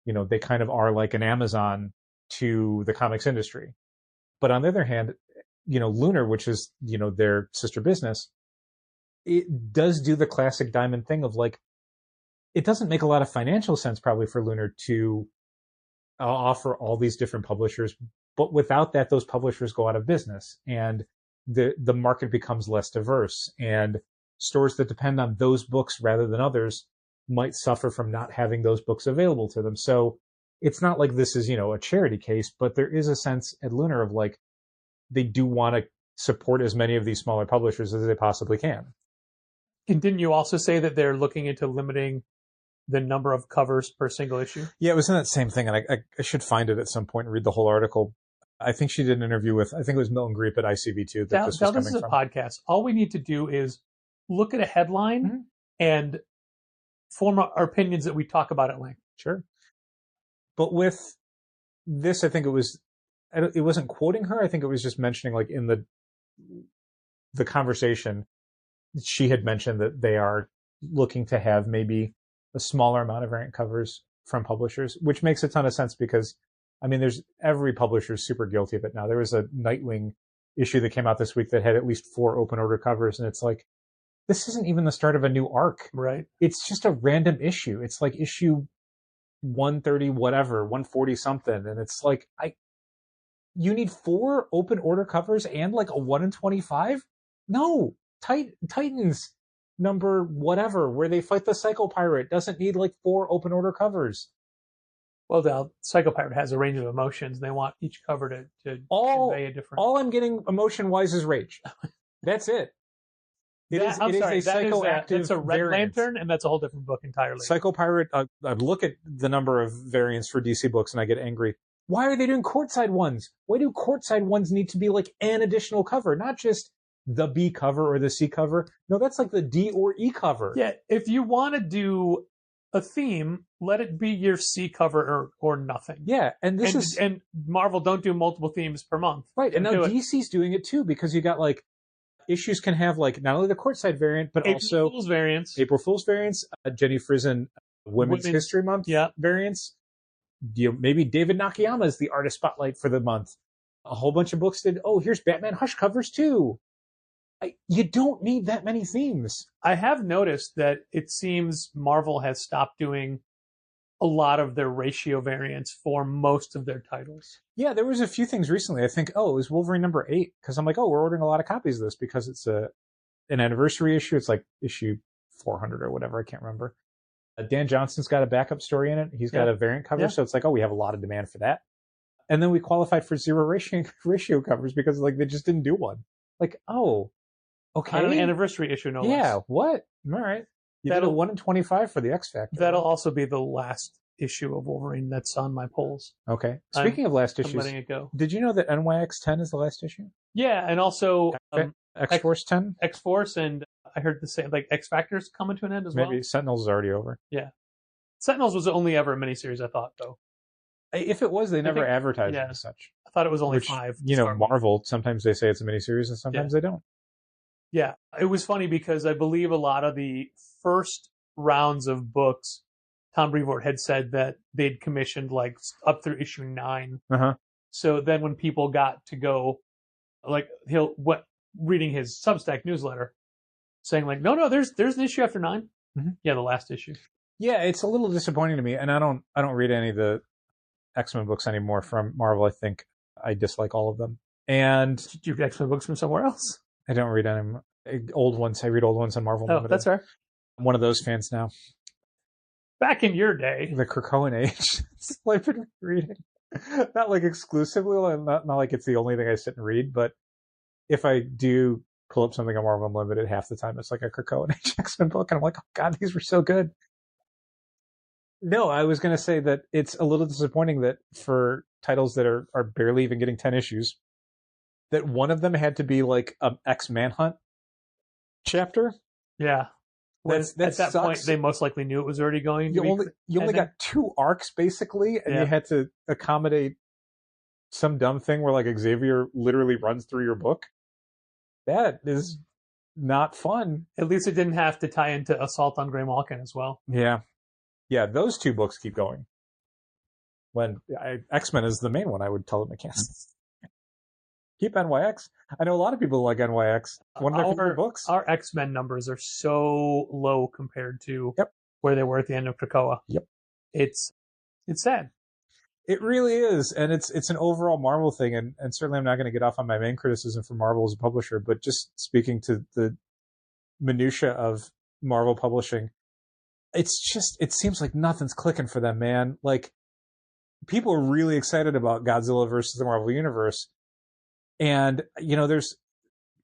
they kind of are like an Amazon to the comics industry. But on the other hand, Lunar, which is, their sister business, it does do the classic Diamond thing of like, it doesn't make a lot of financial sense probably for Lunar to offer all these different publishers, but without that, those publishers go out of business and the market becomes less diverse, and stores that depend on those books rather than others might suffer from not having those books available to them. So it's not like this is, a charity case, but there is a sense at Lunar of like, they do want to support as many of these smaller publishers as they possibly can. And didn't you also say that they're looking into limiting the number of covers per single issue? Yeah, it was in that same thing, and I should find it at some point and read the whole article. I think she did an interview with, I think it was Milton Greep at ICV2 that this was coming this is from. A podcast. All we need to do is look at a headline and form our opinions that we talk about at length. Sure. But with this, I think it wasn't quoting her. I think it was just mentioning like in the conversation, she had mentioned that they are looking to have maybe a smaller amount of variant covers from publishers, which makes a ton of sense because, I mean, every publisher is super guilty of it now. There was a Nightwing issue that came out this week that had at least 4 open order covers, and it's like, this isn't even the start of a new arc. Right. It's just a random issue. It's like issue 130 whatever, 140 something, and it's like, you need 4 open order covers and like a 1 in 25? No. Titans number whatever, where they fight the Psycho Pirate, doesn't need like 4 open order covers. Well, the Psycho Pirate has a range of emotions. They want each cover to convey a different. All I'm getting emotion wise is rage. That's it. It is a psychoactive. That's a Red variant. Lantern, and that's a whole different book entirely. Psycho Pirate. I look at the number of variants for DC books and I get angry. Why are they doing courtside ones? Why do courtside ones need to be like an additional cover, not just the B cover or the C cover? No, that's like the D or E cover. Yeah, if you want to do a theme, let it be your C cover or nothing. Yeah, and Marvel don't do multiple themes per month. Right, and now DC's doing it too, because you got like issues can have like not only the courtside variant, but also April Fool's variants, Jenny Frison Women's History Month variants. Maybe David Nakayama is the artist spotlight for the month. A whole bunch of books did, here's Batman Hush covers too. You don't need that many themes. I have noticed that it seems Marvel has stopped doing a lot of their ratio variants for most of their titles. Yeah, there was a few things recently. I think, it was Wolverine number 8, because I'm like, we're ordering a lot of copies of this because it's an anniversary issue. It's like issue 400 or whatever. I can't remember. Dan Johnson's got a backup story in it. He's got a variant cover, so it's like, we have a lot of demand for that. And then we qualified for 0 ratio covers because like they just didn't do one. Like, okay. On an anniversary issue, no less. Yeah, what? All right. You did a 1 in 25 for the X Factor. That'll also be the last issue of Wolverine that's on my polls. Okay. Speaking of last issues, I'm letting it go. Did you know that NYX 10 is the last issue? Yeah, and also X-Force 10? X-Force, and I heard the same, like X Factor's coming to an end as well. Maybe Sentinels is already over. Yeah. Sentinels was only ever a miniseries, I thought, though. If it was, they never advertised it as such. I thought it was only 5. Marvel, sometimes they say it's a miniseries and sometimes they don't. Yeah, it was funny because I believe a lot of the first rounds of books Tom Brevoort had said that they'd commissioned like up through issue 9. Uh-huh. So then when people got to go, like reading his Substack newsletter, saying like, no, there's an issue after 9. Mm-hmm. Yeah, the last issue. Yeah, it's a little disappointing to me, and I don't read any of the X-Men books anymore from Marvel. I think I dislike all of them. And Do you read X-Men books from somewhere else? I don't read any old ones. I read old ones on Marvel Oh, Limited. that's fair. I'm one of those fans now. Back in your day, The Krakoan Age. That's what I've been reading. Not like exclusively, not like it's the only thing I sit and read, but if I do pull up something on Marvel Unlimited, half the time it's like a Krakoan Age X-Men book, and I'm like, oh god, these were so good. No, I was going to say that it's a little disappointing that for titles that are barely even getting 10 issues, that one of them had to be like an X-Manhunt chapter. yeah. At that sucks. point, they most likely knew it was already going to You only got 2 arcs basically, and you had to accommodate some dumb thing where like Xavier literally runs through your book. That is not fun. At least it didn't have to tie into Assault on Grey Malkin as well. Yeah, those 2 books keep going. When X-Men is the main one, I would tell them to cancel. Keep NYX. I know a lot of people like NYX. One of their favorite books. Our X-Men numbers are so low compared to where they were at the end of Krakoa. Yep. It's sad. It really is, and it's an overall Marvel thing, and certainly I'm not going to get off on my main criticism for Marvel as a publisher, but just speaking to the minutia of Marvel publishing, it seems like nothing's clicking for them, man. Like, people are really excited about Godzilla versus the Marvel Universe, and there's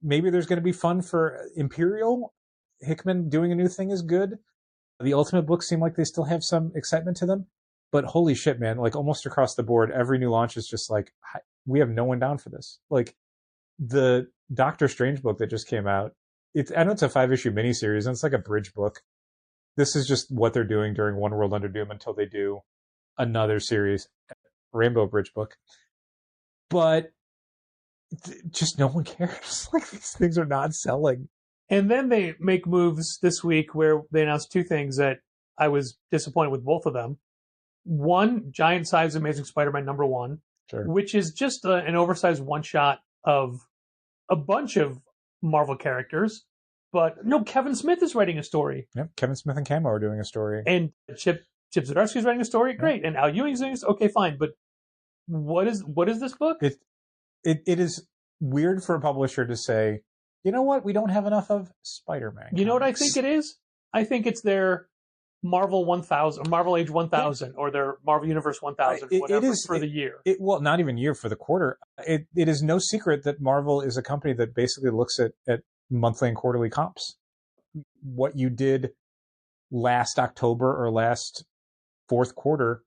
going to be fun for Imperial. Hickman doing a new thing is good. The Ultimate books seem like they still have some excitement to them. But holy shit, man, like almost across the board, every new launch is just like, we have no one down for this. Like the Doctor Strange book that just came out, I know it's a 5-issue miniseries and it's like a bridge book. This is just what they're doing during One World Under Doom until they do another series, Rainbow Bridge book. But just no one cares. Like these things are not selling. And then they make moves this week where they announced 2 things that I was disappointed with both of them. One, Giant Size Amazing Spider-Man #1, which is just an oversized one-shot of a bunch of Marvel characters. But no, Kevin Smith is writing a story. Yep, Kevin Smith and Camo are doing a story. And Chip Zdarsky is writing a story. Great. And Al Ewing's doing this. Okay, fine. But what is this book? It is weird for a publisher to say, you know what? We don't have enough of Spider-Man. You know what I think it is? I think it's their Marvel 1000 or Marvel Age 1000 or their Marvel Universe 1000, whatever, for the year. Well, not even year, for the quarter. It is no secret that Marvel is a company that basically looks at monthly and quarterly comps. What you did last October or last fourth quarter,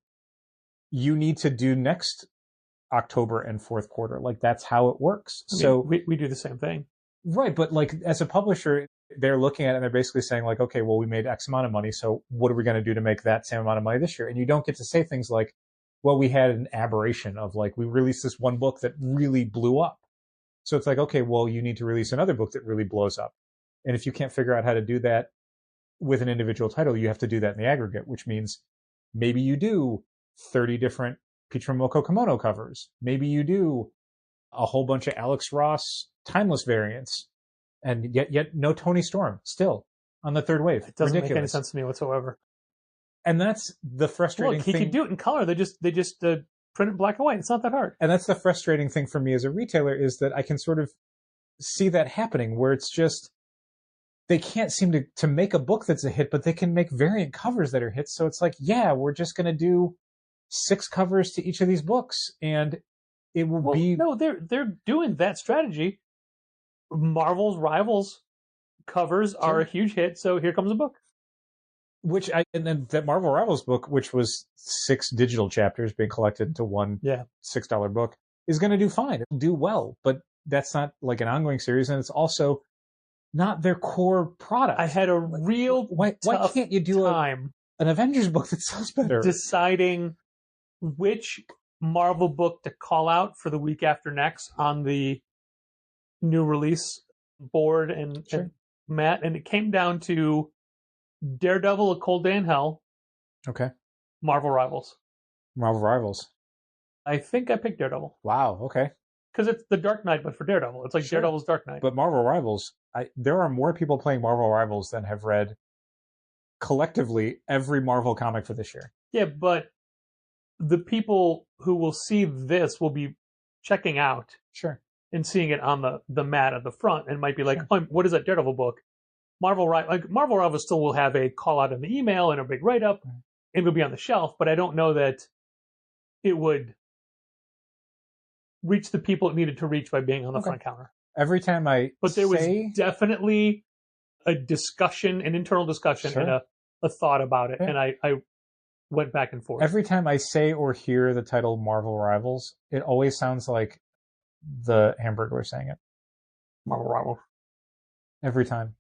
you need to do next October and fourth quarter. Like that's how it works. So we do the same thing. Right. But like as a publisher, they're looking at it and they're basically saying like, okay, well, we made X amount of money. So what are we going to do to make that same amount of money this year? And you don't get to say things like, well, we had an aberration of like, we released this one book that really blew up. So it's like, okay, well, you need to release another book that really blows up. And if you can't figure out how to do that with an individual title, you have to do that in the aggregate, which means maybe you do 30 different Pichimoko Kimono covers. Maybe you do a whole bunch of Alex Ross timeless variants, and yet no Tony Storm still on the third wave. It doesn't Ridiculous. make any sense to me whatsoever. And that's the frustrating Look, thing. he can do it in color. They just print it black and white. It's not that hard. And that's the frustrating thing for me as a retailer, is that I can sort of see that happening where it's just, they can't seem to make a book that's a hit, but they can make variant covers that are hits. So it's like, yeah, we're just going to do 6 covers to each of these books, and it will be... No, they're doing that strategy. Marvel's Rivals covers are a huge hit, so here comes a book. And then that Marvel Rivals book, which was 6 digital chapters being collected into one $6 book, is going to do fine. It'll do well, but that's not like an ongoing series, and it's also not their core product. I had a real why can't you do time an Avengers book that sells better? Deciding which Marvel book to call out for the week after next on the new release board and Matt, and it came down to Daredevil: A Cold Day in Hell, Okay. Marvel Rivals. Marvel Rivals. I think I picked Daredevil. Wow. Okay. Because it's the Dark Knight, but for Daredevil. It's like Sure. Daredevil's Dark Knight. But Marvel Rivals, there are more people playing Marvel Rivals than have read collectively every Marvel comic for this year. Yeah, but the people who will see this will be checking out Sure. and seeing it on the mat at the front and might be like, oh, what is that Daredevil book? Marvel Rivals still will have a call out in the email and a big write up, and it'll be on the shelf. But I don't know that it would reach the people it needed to reach by being on the front counter. Every time but there was definitely a discussion, an internal discussion, and a thought about it, and I went back and forth. Every time I say or hear the title Marvel Rivals, it always sounds like the Hamburglar saying it. Marvel Rivals. Every time.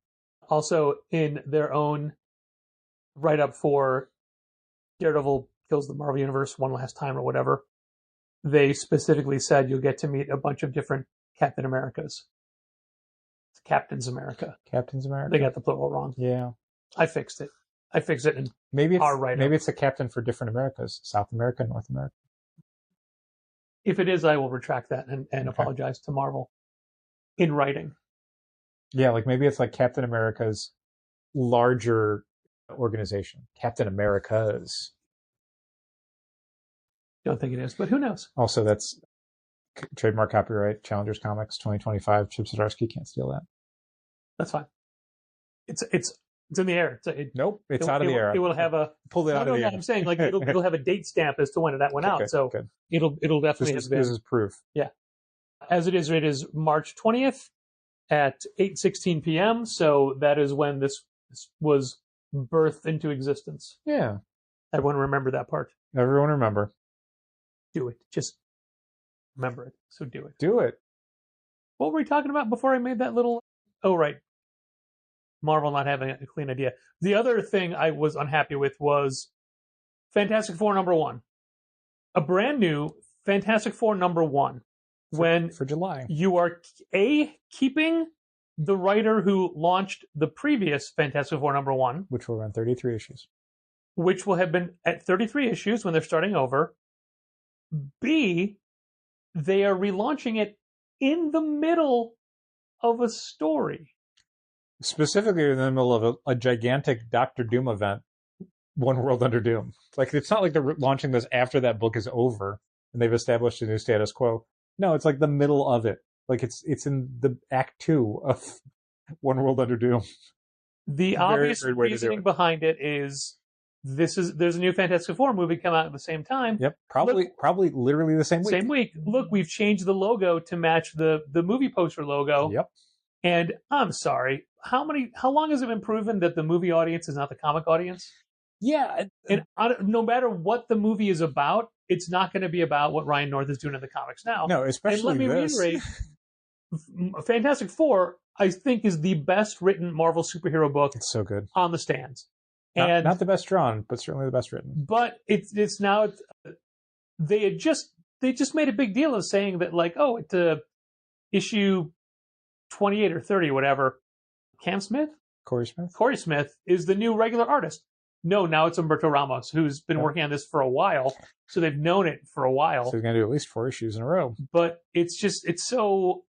Also, in their own write-up for Daredevil Kills the Marvel Universe one last time or whatever, they specifically said you'll get to meet a bunch of different Captain Americas. It's Captain's America. Captain's America. They got the plural wrong. Yeah. I fixed it. And maybe it's a captain for different Americas. South America, North America. If it is, I will retract that and apologize to Marvel in writing. Yeah, like maybe it's like Captain America's larger organization. Captain America's. Don't think it is, but who knows? Also, that's trademark copyright, Challengers Comics 2025. Chip Zdarsky can't steal that. That's fine. It's in the air. Nope, it's out of the air. It will have a pulled it out of the air. I'm saying like it'll have a date stamp as to when that went out. So good. It'll definitely have this is proof. Yeah, as it is March 20th at 8:16 p.m. So that is when this was birthed into existence. Yeah, everyone remember that part. Everyone remember. Do it. Just remember it. So do it. Do it. What were we talking about before I made that little? Oh, right. Marvel not having a clean idea. The other thing I was unhappy with was Fantastic Four #1. A brand new Fantastic Four #1. For July. You are keeping the writer who launched the previous Fantastic Four #1. Which will run 33 issues. Which will have been at 33 issues when they're starting over. B, they are relaunching it in the middle of a story. Specifically in the middle of a gigantic Doctor Doom event, One World Under Doom. Like, it's not like they're launching this after that book is over and they've established a new status quo. No, it's like the middle of it. Like, it's in the Act 2 of One World Under Doom. The obvious reasoning behind it is there's a new Fantastic Four movie come out at the same time. Yep, probably literally the same week. Same week. Look, we've changed the logo to match the movie poster logo. Yep. And I'm sorry, how long has it been proven that the movie audience is not the comic audience? Yeah. And no matter what the movie is about, it's not going to be about what Ryan North is doing in the comics now. No, especially and let me reiterate, Fantastic Four, I think, is the best written Marvel superhero book. It's so good. On the stands. Not the best drawn, but certainly the best written. But it's now they just made a big deal of saying that, like, oh, it's issue 28 or 30, whatever. Corey Smith is the new regular artist. No, now it's Humberto Ramos, who's been working on this for a while. So they've known it for a while. So they're going to do at least 4 issues in a row. But it's so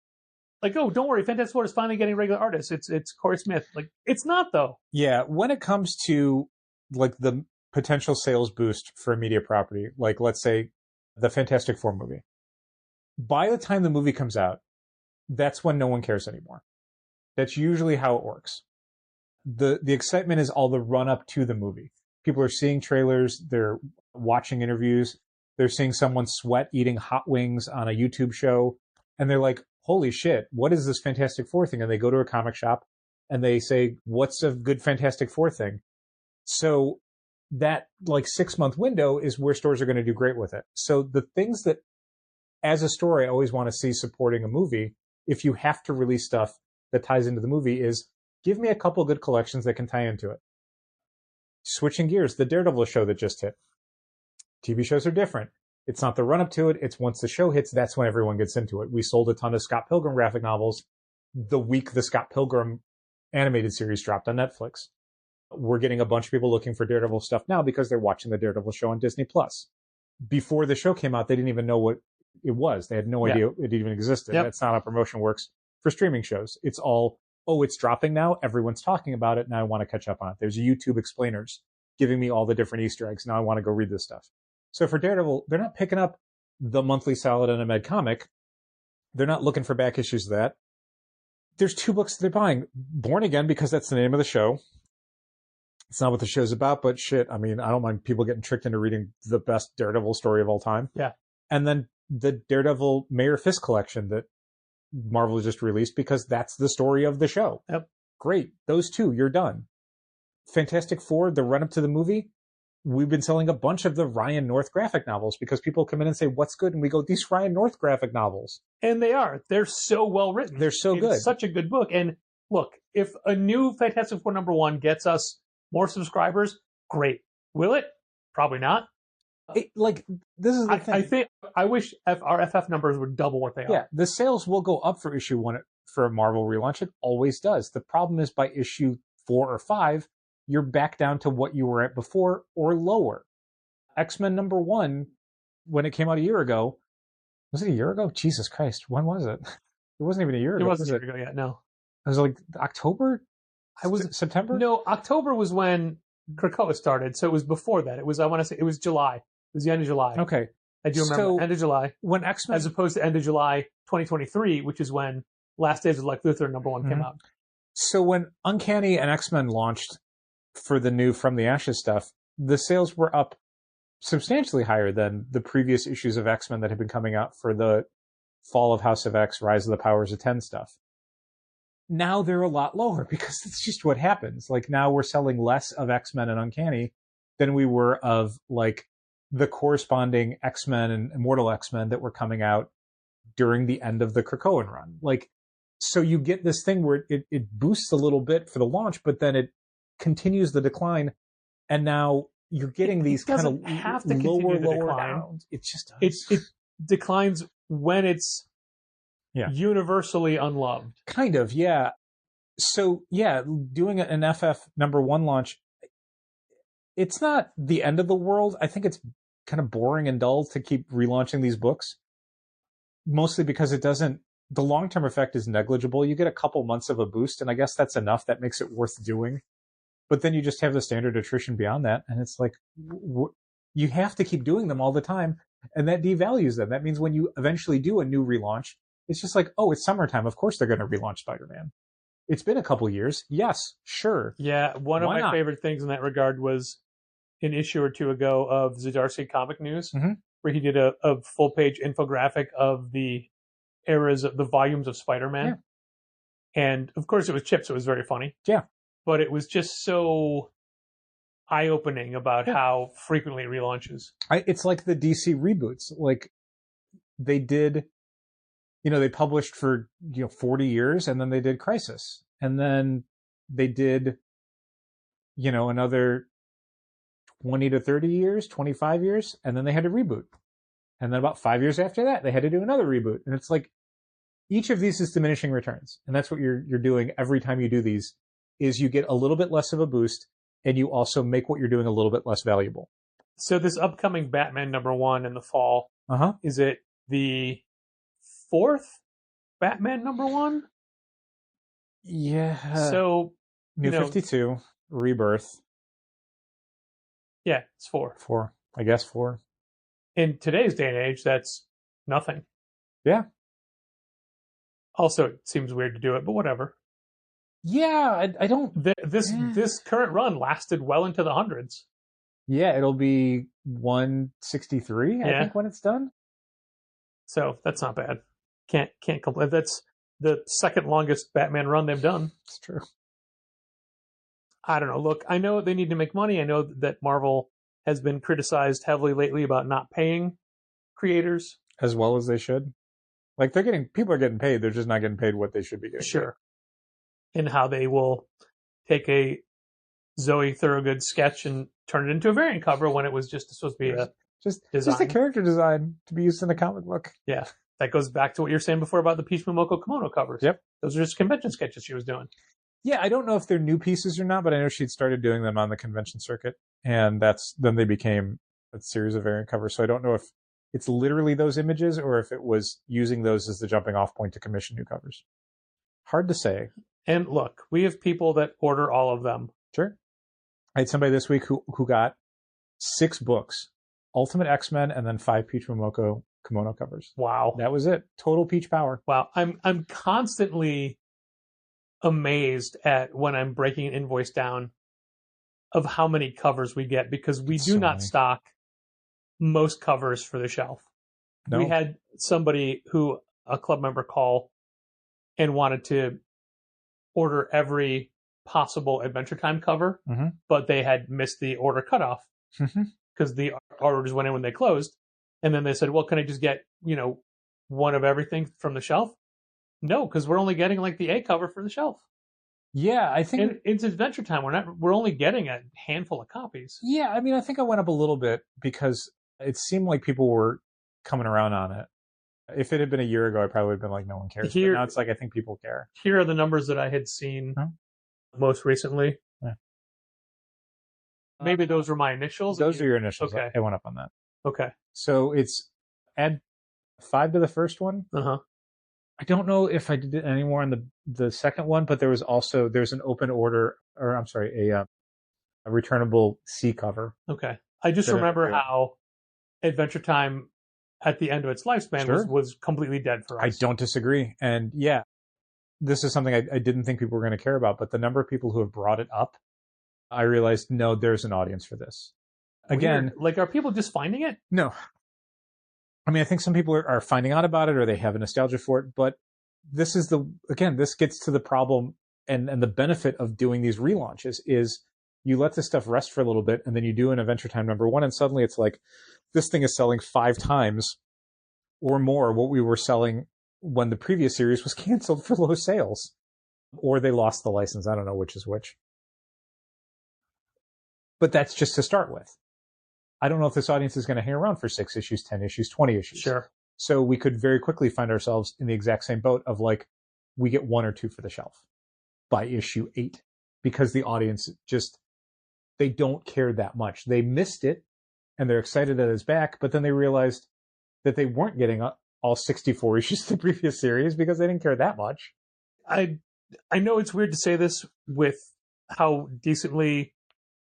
like, oh, don't worry, Fantastic Four is finally getting regular artists. It's Corey Smith. Like, it's not, though. Yeah, when it comes to like the potential sales boost for a media property, like let's say the Fantastic Four movie, by the time the movie comes out, that's when no one cares anymore. That's usually how it works. The excitement is all the run up to the movie. People are seeing trailers, they're watching interviews, they're seeing someone sweat eating hot wings on a YouTube show, and they're like, holy shit, what is this Fantastic Four thing? And they go to a comic shop and they say, what's a good Fantastic Four thing? So that like 6-month window is where stores are going to do great with it. So the things that as a store I always want to see supporting a movie, if you have to release stuff that ties into the movie, is give me a couple good collections that can tie into it. Switching gears, the Daredevil show that just hit. TV shows are different. It's not the run up to it. It's once the show hits, that's when everyone gets into it. We sold a ton of Scott Pilgrim graphic novels the week the Scott Pilgrim animated series dropped on Netflix. We're getting a bunch of people looking for Daredevil stuff now because they're watching the Daredevil show on Disney Plus. Before the show came out, they didn't even know what it was. They had no idea it even existed. Yep. That's not how promotion works for streaming shows. It's all, oh, it's dropping now. Everyone's talking about it. Now I want to catch up on it. There's YouTube explainers giving me all the different Easter eggs. Now I want to go read this stuff. So for Daredevil, they're not picking up the monthly Solid and a Med comic. They're not looking for back issues of that. There's 2 books that they're buying. Born Again, because that's the name of the show. It's not what the show's about, but shit, I mean, I don't mind people getting tricked into reading the best Daredevil story of all time. Yeah. And then the Daredevil Mayor Fisk collection that Marvel just released, because that's the story of the show. Yep. Great. Those 2, you're done. Fantastic Four, the run-up to the movie, we've been selling a bunch of the Ryan North graphic novels because people come in and say, what's good? And we go, these Ryan North graphic novels. And they are. They're so well written. They're so good. It's such a good book. And look, if a new Fantastic Four #1 gets us more subscribers, great. Will it? Probably not. This is the thing. I wish our FF numbers would double what they are. Yeah, the sales will go up for issue 1 for a Marvel relaunch. It always does. The problem is by issue 4 or 5, you're back down to what you were at before or lower. X-Men #1, when it came out a year ago, was it a year ago? Jesus Christ, when was it? It wasn't even a year ago. It wasn't a year ago yet, no. It was like October? Was it September? No, October was when Krakoa started, so it was before that. It was, I want to say, it was July. It was the end of July. Okay. I do remember, So, end of July. When X-Men... As opposed to end of July 2023, which is when Last Days of Lex Luthor #1 came out. So when Uncanny and X-Men launched for the new From the Ashes stuff, the sales were up substantially higher than the previous issues of X-Men that had been coming out for the Fall of House of X, Rise of the Powers of 10 stuff. Now they're a lot lower because it's just what happens. Like now we're selling less of X-Men and Uncanny than we were of like the corresponding X-Men and Immortal X-Men that were coming out during the end of the Krakoan run. Like, so you get this thing where it boosts a little bit for the launch, but then it continues the decline. And now you're getting these kind of lower downs. It just does. It declines when it's universally unloved. Kind of, yeah. So, yeah, doing an FF #1 launch, it's not the end of the world. I think it's kind of boring and dull to keep relaunching these books, mostly because it doesn't, the long-term effect is negligible. You get a couple months of a boost, and I guess that's enough. That makes it worth doing. But then you just have the standard attrition beyond that, and it's like, you have to keep doing them all the time, and that devalues them. That means when you eventually do a new relaunch, it's just like, oh, it's summertime. Of course they're going to relaunch Spider-Man. It's been a couple years. Yes, sure. Yeah, one of my favorite things in that regard was an issue or 2 ago of Zdarsky Comic News, where he did a full-page infographic of the eras of the volumes of Spider-Man. Yeah. And, of course, it was Chip, so it was very funny. Yeah. But it was just so eye-opening about how frequently it relaunches. It's like the DC reboots. Like, they did... they published for 40 years, and then they did Crisis, and then they did another 20 to 30 years, 25 years, and then they had to reboot, and then about 5 years after that they had to do another reboot. And it's like each of these is diminishing returns, and that's what you're doing every time you do these. Is you get a little bit less of a boost, and you also make what you're doing a little bit less valuable. So this upcoming Batman #1 in the fall, is it the 4th Batman #1? Yeah. So New 52, Rebirth. Yeah, it's 4. 4. I guess 4. In today's day and age, that's nothing. Yeah. Also, it seems weird to do it, but whatever. Yeah, I don't... This current run lasted well into the hundreds. Yeah, it'll be 163, I think, when it's done. So that's not bad. Can't complain. That's the second longest Batman run they've done. It's true. I don't know. Look, I know they need to make money. I know that Marvel has been criticized heavily lately about not paying creators as well as they should. Like people are getting paid. They're just not getting paid what they should be getting. Sure. And how they will take a Zoe Thorogood sketch and turn it into a variant cover when it was just supposed to be just a character design to be used in a comic book. Yeah. That goes back to what you were saying before about the Peach Momoko kimono covers. Yep. Those are just convention sketches she was doing. Yeah, I don't know if they're new pieces or not, but I know she'd started doing them on the convention circuit, and then they became a series of variant covers. So I don't know if it's literally those images or if it was using those as the jumping off point to commission new covers. Hard to say. And look, we have people that order all of them. Sure. I had somebody this week who got 6 books, Ultimate X-Men, and then 5 Peach Momoko kimono covers. Wow. That was it. Total peach power. Wow. I'm constantly amazed at when I'm breaking an invoice down of how many covers we get, because we do not stock most covers for the shelf. No. We had somebody a club member call and wanted to order every possible Adventure Time cover, but they had missed the order cutoff because the orders went in when they closed. And then they said, well, can I just get, one of everything from the shelf? No, because we're only getting like the A cover for the shelf. Yeah, I think it's Adventure Time. We're only getting a handful of copies. Yeah, I mean, I think I went up a little bit because it seemed like people were coming around on it. If it had been a year ago, I probably would have been like, no one cares. But now it's like, I think people care. Here are the numbers that I had seen most recently. Yeah. Maybe those were my initials. Those are your initials. Okay. I went up on that. Okay. So it's add 5 to the first one. I don't know if I did it anymore on the second one, but there's an open order, or I'm sorry, a returnable C cover. Okay. I just remember how Adventure Time at the end of its lifespan was completely dead for us. I don't disagree. And yeah, this is something I didn't think people were going to care about, but the number of people who have brought it up, I realized, no, there's an audience for this. Again, weird. Like, are people just finding it? No. I mean, I think some people are finding out about it or they have a nostalgia for it, but this gets to the problem and the benefit of doing these relaunches is you let this stuff rest for a little bit and then you do an Adventure Time #1 and suddenly it's like, this thing is selling 5 times or more what we were selling when the previous series was canceled for low sales. Or they lost the license. I don't know which is which. But that's just to start with. I don't know if this audience is going to hang around for 6 issues, 10 issues, 20 issues. Sure. So we could very quickly find ourselves in the exact same boat of like, we get 1 or 2 for the shelf by issue 8 because the audience they don't care that much. They missed it and they're excited that it's back, but then they realized that they weren't getting all 64 issues of the previous series because they didn't care that much. I know it's weird to say this with how decently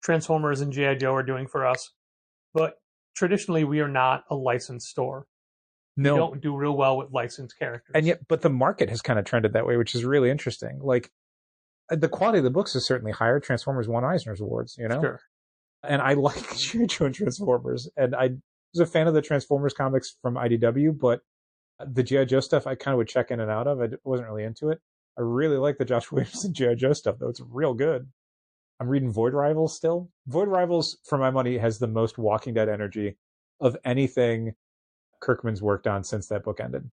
Transformers and G.I. Joe are doing for us, but traditionally we are not a licensed store. No. We don't do real well with licensed characters. And yet, but the market has kind of trended that way, which is really interesting. Like, the quality of the books is certainly higher. Transformers won Eisner's Awards, Sure. And I like G.I. Joe and Transformers. And I was a fan of the Transformers comics from IDW, but the G.I. Joe stuff I kind of would check in and out of. I wasn't really into it. I really like the Josh Williamson G.I. Joe stuff, though. It's real good. I'm reading Void Rivals still. Void Rivals, for my money, has the most Walking Dead energy of anything Kirkman's worked on since that book ended.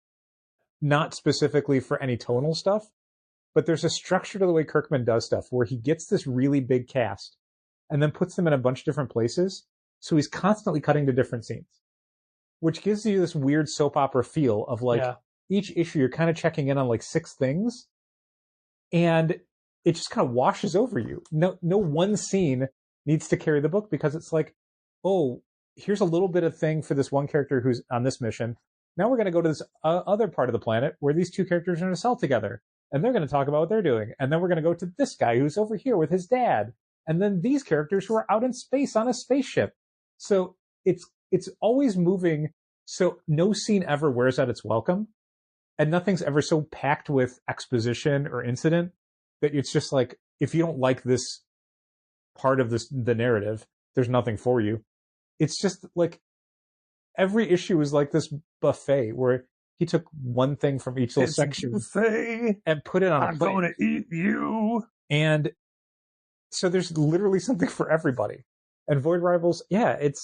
Not specifically for any tonal stuff, but there's a structure to the way Kirkman does stuff where he gets this really big cast and then puts them in a bunch of different places. So he's constantly cutting to different scenes, which gives you this weird soap opera feel of like each issue you're kind of checking in on like 6 things and it just kind of washes over you. No one scene needs to carry the book because it's like, oh, here's a little bit of thing for this one character who's on this mission. Now we're going to go to this other part of the planet where these 2 characters are going to cell together and they're going to talk about what they're doing. And then we're going to go to this guy who's over here with his dad. And then these characters who are out in space on a spaceship. So it's always moving. So no scene ever wears out its welcome and nothing's ever so packed with exposition or incident that it's just like, if you don't like this part of the narrative, there's nothing for you. It's just like every issue is like this buffet where he took one thing from each little section and put it on a plate. I'm going to eat you. And so there's literally something for everybody. And Void Rivals, it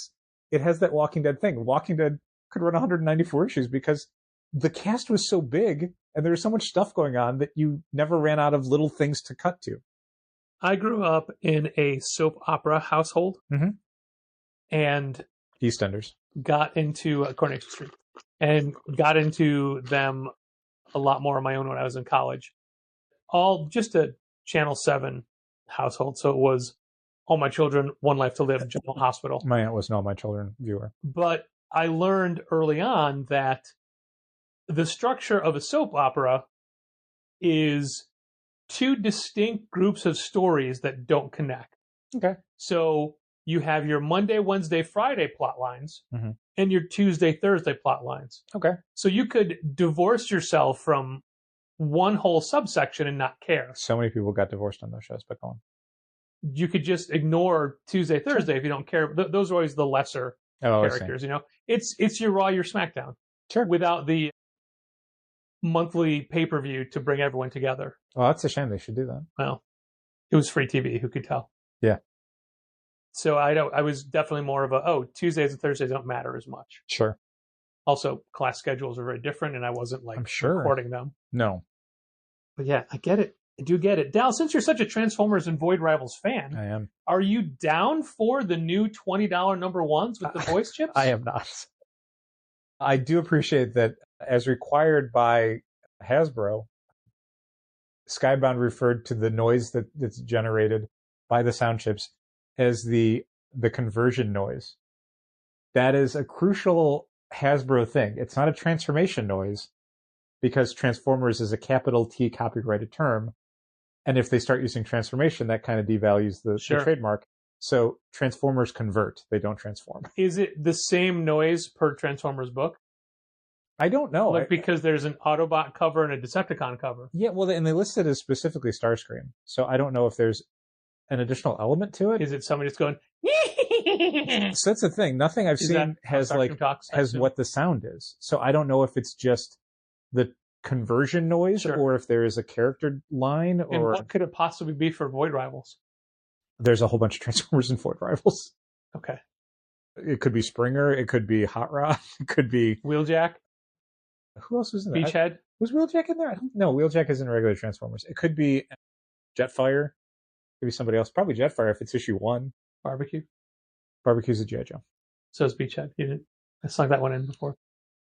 has that Walking Dead thing. Walking Dead could run 194 issues because the cast was so big and there was so much stuff going on that you never ran out of little things to cut to. I grew up in a soap opera household and EastEnders got into Coronation Street and got into them a lot more on my own when I was in college. All just to Channel 7 household. So it was All My Children, One Life to Live, General Hospital. My aunt was an All My Children viewer. But I learned early on that the structure of a soap opera is two distinct groups of stories that don't connect. Okay. So you have your Monday, Wednesday, Friday plot lines and your Tuesday, Thursday plot lines. Okay. So you could divorce yourself from one whole subsection and not care. So many people got divorced on those shows, but go on. You could just ignore Tuesday, Thursday if you don't care. Those are always the lesser characters, you know. It's your Raw, your SmackDown. Sure. Without the monthly pay-per-view to bring everyone together. Well, that's a shame. They should do that. Well, it was free TV. Who could tell? Yeah. So I was definitely more of Tuesdays and Thursdays don't matter as much. Sure. Also, class schedules are very different, and I wasn't I'm sure. recording them. No. But yeah, I get it. I do get it. Dal, since you're such a Transformers and Void Rivals fan, I am. Are you down for the new $20 number ones with the voice chips? I am not. I do appreciate that, as required by Hasbro, Skybound referred to the noise that's generated by the sound chips as the conversion noise. That is a crucial Hasbro thing. It's not a transformation noise, because Transformers is a capital T copyrighted term. And if they start using transformation, that kind of devalues the trademark. So Transformers convert. They don't transform. Is it the same noise per Transformers book? I don't know. Like, because there's an Autobot cover and a Decepticon cover. Yeah, well, and they listed as specifically Starscream. So I don't know if there's an additional element to it. Is it somebody just going... So that's the thing. Nothing I've seen has what the sound is. So I don't know if it's just the conversion noise or if there is a character line. Or and what could it possibly be for Void Rivals? There's a whole bunch of Transformers and Void Rivals. Okay. It could be Springer. It could be Hot Rod. It could be Wheeljack. Who else was in there? Beachhead. Was Wheeljack in there? No, Wheeljack is in regular Transformers. It could be Jetfire. Could be somebody else. Probably Jetfire if it's issue 1. Barbecue. Barbecue's a G.I. Joe. So is Beachhead. You didn't. I snuck that one in before.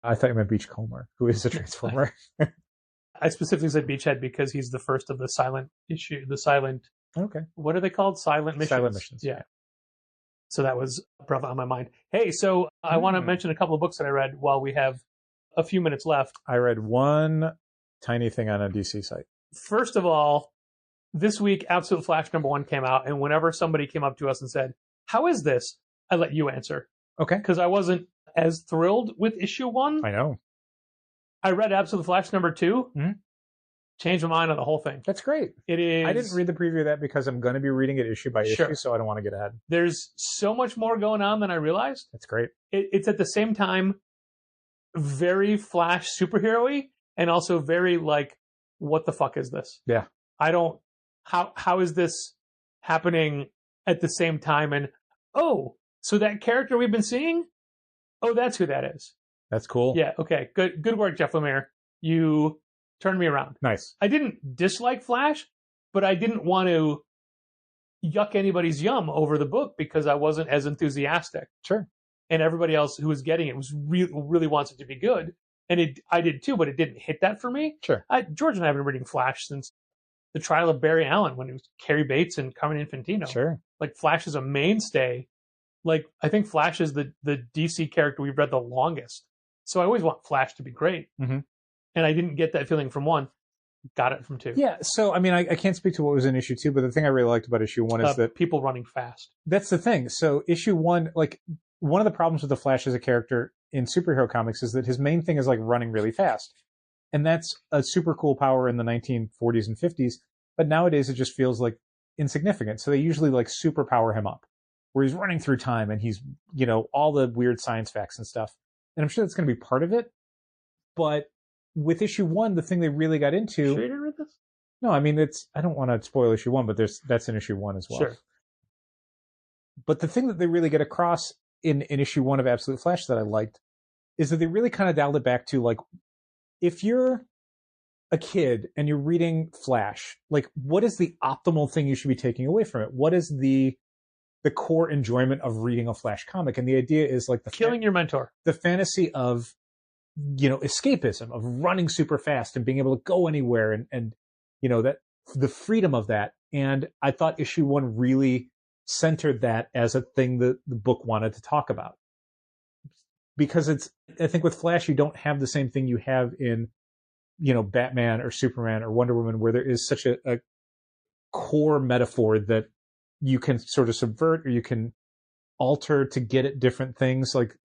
I thought you meant Beachcomber, who is a Transformer. I specifically said Beachhead because he's the first of the silent issue. The silent. Okay. What are they called? Silent missions. Silent missions. Yeah. So that was prevalent on my mind. Hey, so I want to mention a couple of books that I read while we have a few minutes left. I read one tiny thing on a DC site. First of all, this week, Absolute Flash #1 came out, and whenever somebody came up to us and said, "How is this?" I let you answer. Okay. Because I wasn't as thrilled with issue 1. I know. I read Absolute Flash #2. Mm-hmm. Changed my mind on the whole thing. That's great. It is. I didn't read the preview of that because I'm going to be reading it issue by issue, so I don't want to get ahead. There's so much more going on than I realized. That's great. It's at the same time very Flash superhero-y and also very like, what the fuck is this? Yeah. I don't. How is this happening at the same time? And so that character we've been seeing, that's who that is. That's cool. Yeah. Okay. Good work, Jeff Lemire. You turned me around. Nice. I didn't dislike Flash, but I didn't want to yuck anybody's yum over the book because I wasn't as enthusiastic. Sure. And everybody else who was getting it was really wants it to be good. And I did too, but it didn't hit that for me. Sure. George and I have been reading Flash since the trial of Barry Allen when it was Carrie Bates and Carmen Infantino. Sure. Like, Flash is a mainstay. Like, I think Flash is the DC character we've read the longest. So I always want Flash to be great. Mm-hmm. And I didn't get that feeling from 1. Got it from 2. Yeah, so, I mean, I can't speak to what was in issue 2, but the thing I really liked about issue 1 is that... people running fast. That's the thing. So issue 1, like, one of the problems with the Flash as a character in superhero comics is that his main thing is, like, running really fast. And that's a super cool power in the 1940s and 50s, but nowadays it just feels, like, insignificant. So they usually, like, superpower him up, where he's running through time and he's, all the weird science facts and stuff. And I'm sure that's going to be part of it. But with issue 1, the thing they really got into... Sure you didn't read this? No, I mean, I don't want to spoil issue 1, but that's in issue 1 as well. Sure. But the thing that they really get across in issue 1 of Absolute Flash that I liked is that they really kind of dialed it back to, like, if you're a kid and you're reading Flash, like, what is the optimal thing you should be taking away from it? What is the core enjoyment of reading a Flash comic? And the idea is, like, killing your mentor. The fantasy of, escapism, of running super fast and being able to go anywhere and that the freedom of that. And I thought issue 1 really centered that as a thing that the book wanted to talk about. Because I think with Flash, you don't have the same thing you have in, Batman or Superman or Wonder Woman, where there is such a core metaphor that you can sort of subvert or you can alter to get at different things. Like,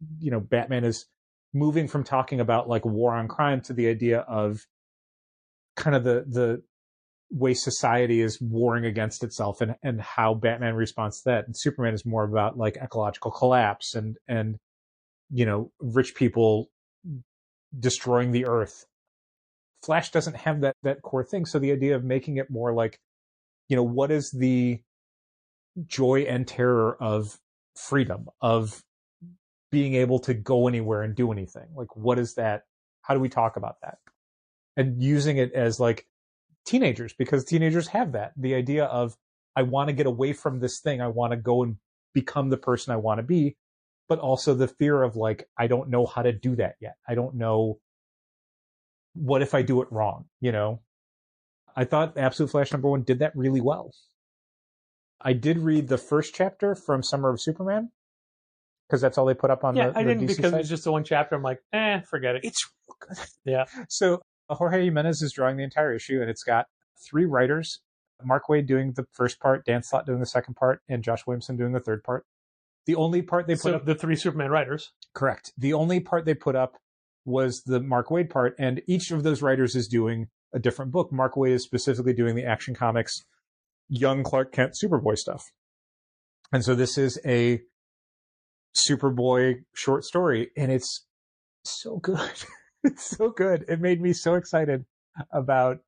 Batman is moving from talking about like war on crime to the idea of kind of the way society is warring against itself and how Batman responds to that. And Superman is more about like ecological collapse and rich people destroying the earth. Flash doesn't have that core thing. So the idea of making it more like, what is the joy and terror of freedom, of being able to go anywhere and do anything? Like, what is that? How do we talk about that? And using it as like teenagers, because teenagers have that. The idea of, I want to get away from this thing. I want to go and become the person I want to be. But also the fear of like, I don't know how to do that yet. I don't know. What if I do it wrong? I thought Absolute Flash #1 did that really well. I did read the first chapter from Summer of Superman, because that's all they put up on the I didn't, DC because site. it's just the one chapter. I'm like, forget it. It's real good. Yeah. So Jorge Jimenez is drawing the entire issue, and it's got 3 writers: Mark Waid doing the first part, Dan Slott doing the second part, and Josh Williamson doing the third part. The only part they put up, the 3 Superman writers. Correct. The only part they put up was the Mark Waid part, and each of those writers is doing a different book. Mark Waid is specifically doing the Action Comics young Clark Kent Superboy stuff. And so this is a Superboy short story, and it's so good. It's so good. It made me so excited about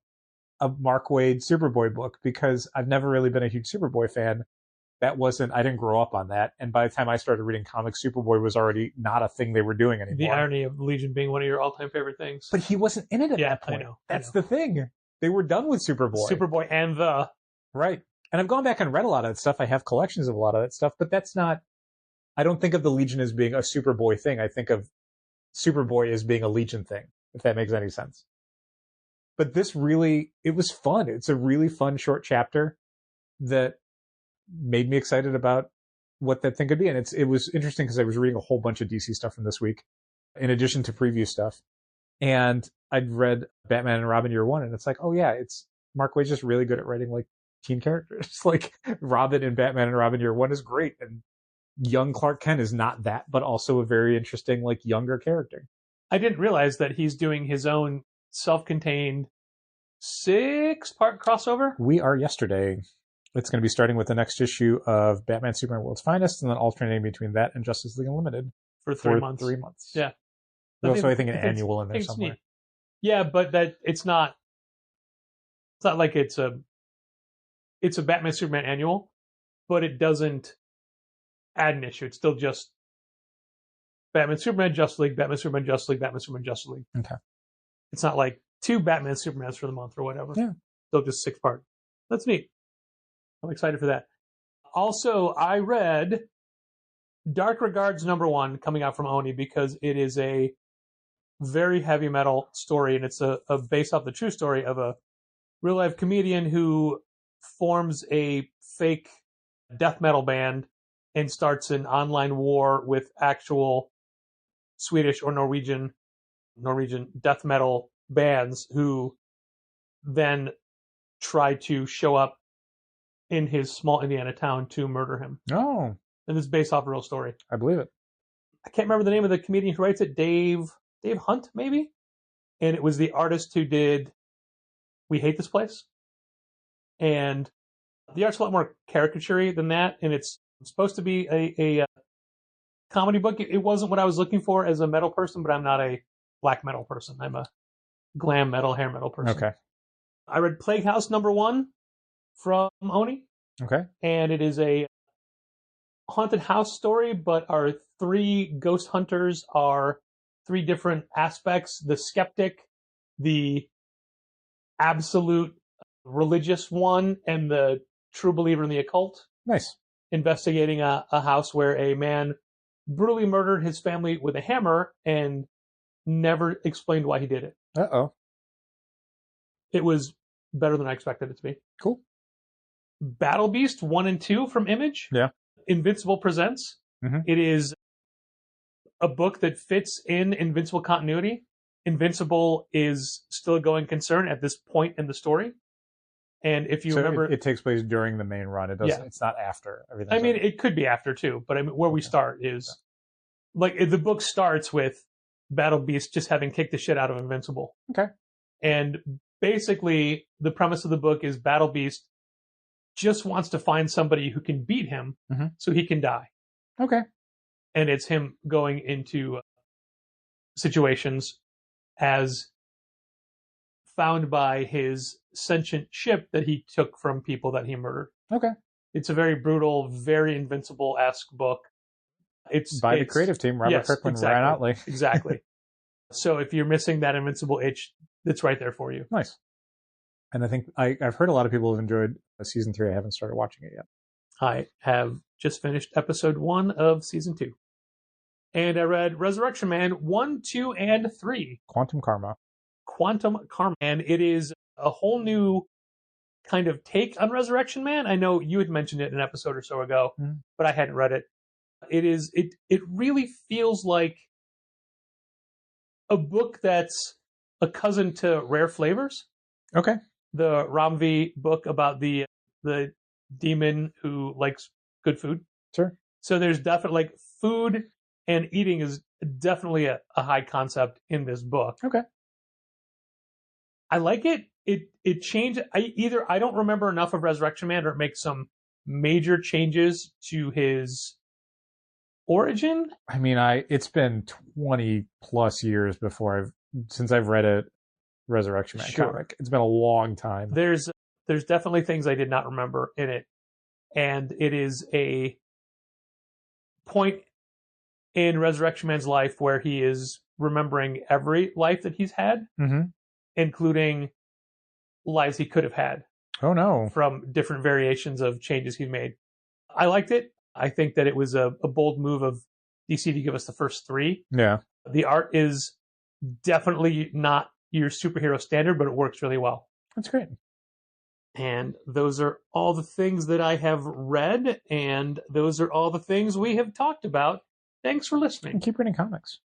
a Mark Waid Superboy book, because I've never really been a huge Superboy fan. I didn't grow up on that. And by the time I started reading comics, Superboy was already not a thing they were doing anymore. The irony of Legion being one of your all-time favorite things. But he wasn't in it at that point. I know. That's the thing. They were done with Superboy. Superboy and Right. And I've gone back and read a lot of that stuff. I have collections of a lot of that stuff, but I don't think of the Legion as being a Superboy thing. I think of Superboy as being a Legion thing, if that makes any sense. But this it was fun. It's a really fun short chapter that made me excited about what that thing could be. And it was interesting because I was reading a whole bunch of DC stuff from this week, in addition to preview stuff. And I'd read Batman and Robin Year One, and it's like, oh yeah, it's Mark Waid's just really good at writing like teen characters. Like Robin in Batman and Robin Year One is great, and young Clark Kent is not that, but also a very interesting like younger character. I didn't realize that he's doing his own self-contained 6-part crossover. We Are Yesterday. It's going to be starting with the next issue of Batman Superman World's Finest, and then alternating between that and Justice League Unlimited for 3 months. 3 months. Yeah. There's also, I think, an annual in there somewhere. Neat. Yeah, but it's not like it's a Batman Superman annual, but it doesn't add an issue. It's still just Batman Superman Justice League, Batman Superman Justice League, Batman Superman Justice League. Okay. It's not like 2 Batman Supermans for the month or whatever. Yeah. Still just 6-part. That's neat. I'm excited for that. Also, I read Dark Regards #1 coming out from Oni, because it is a very heavy metal story, and it's a based off the true story of a real life comedian who forms a fake death metal band and starts an online war with actual Swedish or Norwegian death metal bands, who then try to show up in his small Indiana town to murder him. Oh. And this is based off a real story. I believe it. I can't remember the name of the comedian who writes it. Dave Hunt, maybe? And it was the artist who did We Hate This Place. And the art's a lot more caricature-y than that, and it's supposed to be a comedy book. It wasn't what I was looking for as a metal person, but I'm not a black metal person. I'm a glam metal, hair metal person. Okay. I read Plague House #1 from Oni. Okay. And it is a haunted house story, but our 3 ghost hunters are 3 different aspects: the skeptic, the absolute religious one, and the true believer in the occult. Nice. Investigating a house where a man brutally murdered his family with a hammer and never explained why he did it. Uh-oh. It was better than I expected it to be. Cool. Battle Beast 1 and 2 from Image. Yeah. Invincible Presents. Mhm. It is a book that fits in Invincible continuity. Invincible is still a going concern at this point in the story. And if you remember, it takes place during the main run. It doesn't. Yeah. It's not after everything. I mean, it could be after too, but I mean, where we start is like the book starts with Battle Beast just having kicked the shit out of Invincible. Okay. And basically, the premise of the book is Battle Beast just wants to find somebody who can beat him so he can die. Okay. And it's him going into situations as found by his sentient ship that he took from people that he murdered. Okay. It's a very brutal, very Invincible-esque book. It's by the creative team, Robert Kirkman, Ryan Otley. Exactly. So if you're missing that Invincible itch, it's right there for you. Nice. And I think I've heard a lot of people have enjoyed season 3. I haven't started watching it yet. I have just finished episode 1 of season 2. And I read Resurrection Man 1, 2, and 3. Quantum Karma. And it is a whole new kind of take on Resurrection Man. I know you had mentioned it an episode or so ago, but I hadn't read it. It really feels like a book that's a cousin to Rare Flavors. Okay. The Ramvi book about the demon who likes good food. Sure. So there's definitely like food and eating is definitely a high concept in this book. Okay. I like it. It changed. I don't remember enough of Resurrection Man, or it makes some major changes to his origin. I mean, it's been 20 plus years since I've read a Resurrection Man comic. It's been a long time. There's definitely things I did not remember in it, and it is a point in Resurrection Man's life where he is remembering every life that he's had, including lives he could have had. Oh no! From different variations of changes he's made. I liked it. I think that it was a bold move of DC to give us the first 3. Yeah. The art is definitely not your superhero standard, but it works really well. That's great. And those are all the things that I have read, and those are all the things we have talked about. Thanks for listening. And keep reading comics.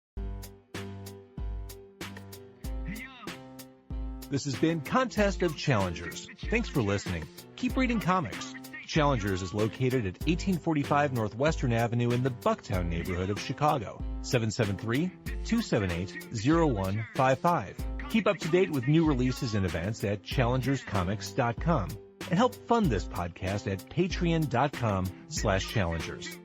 This has been Contest of Challengers. Thanks for listening. Keep reading comics. Challengers is located at 1845 Northwestern Avenue in the Bucktown neighborhood of Chicago. 773-278-0155. Keep up to date with new releases and events at challengerscomics.com. And help fund this podcast at patreon.com/challengers.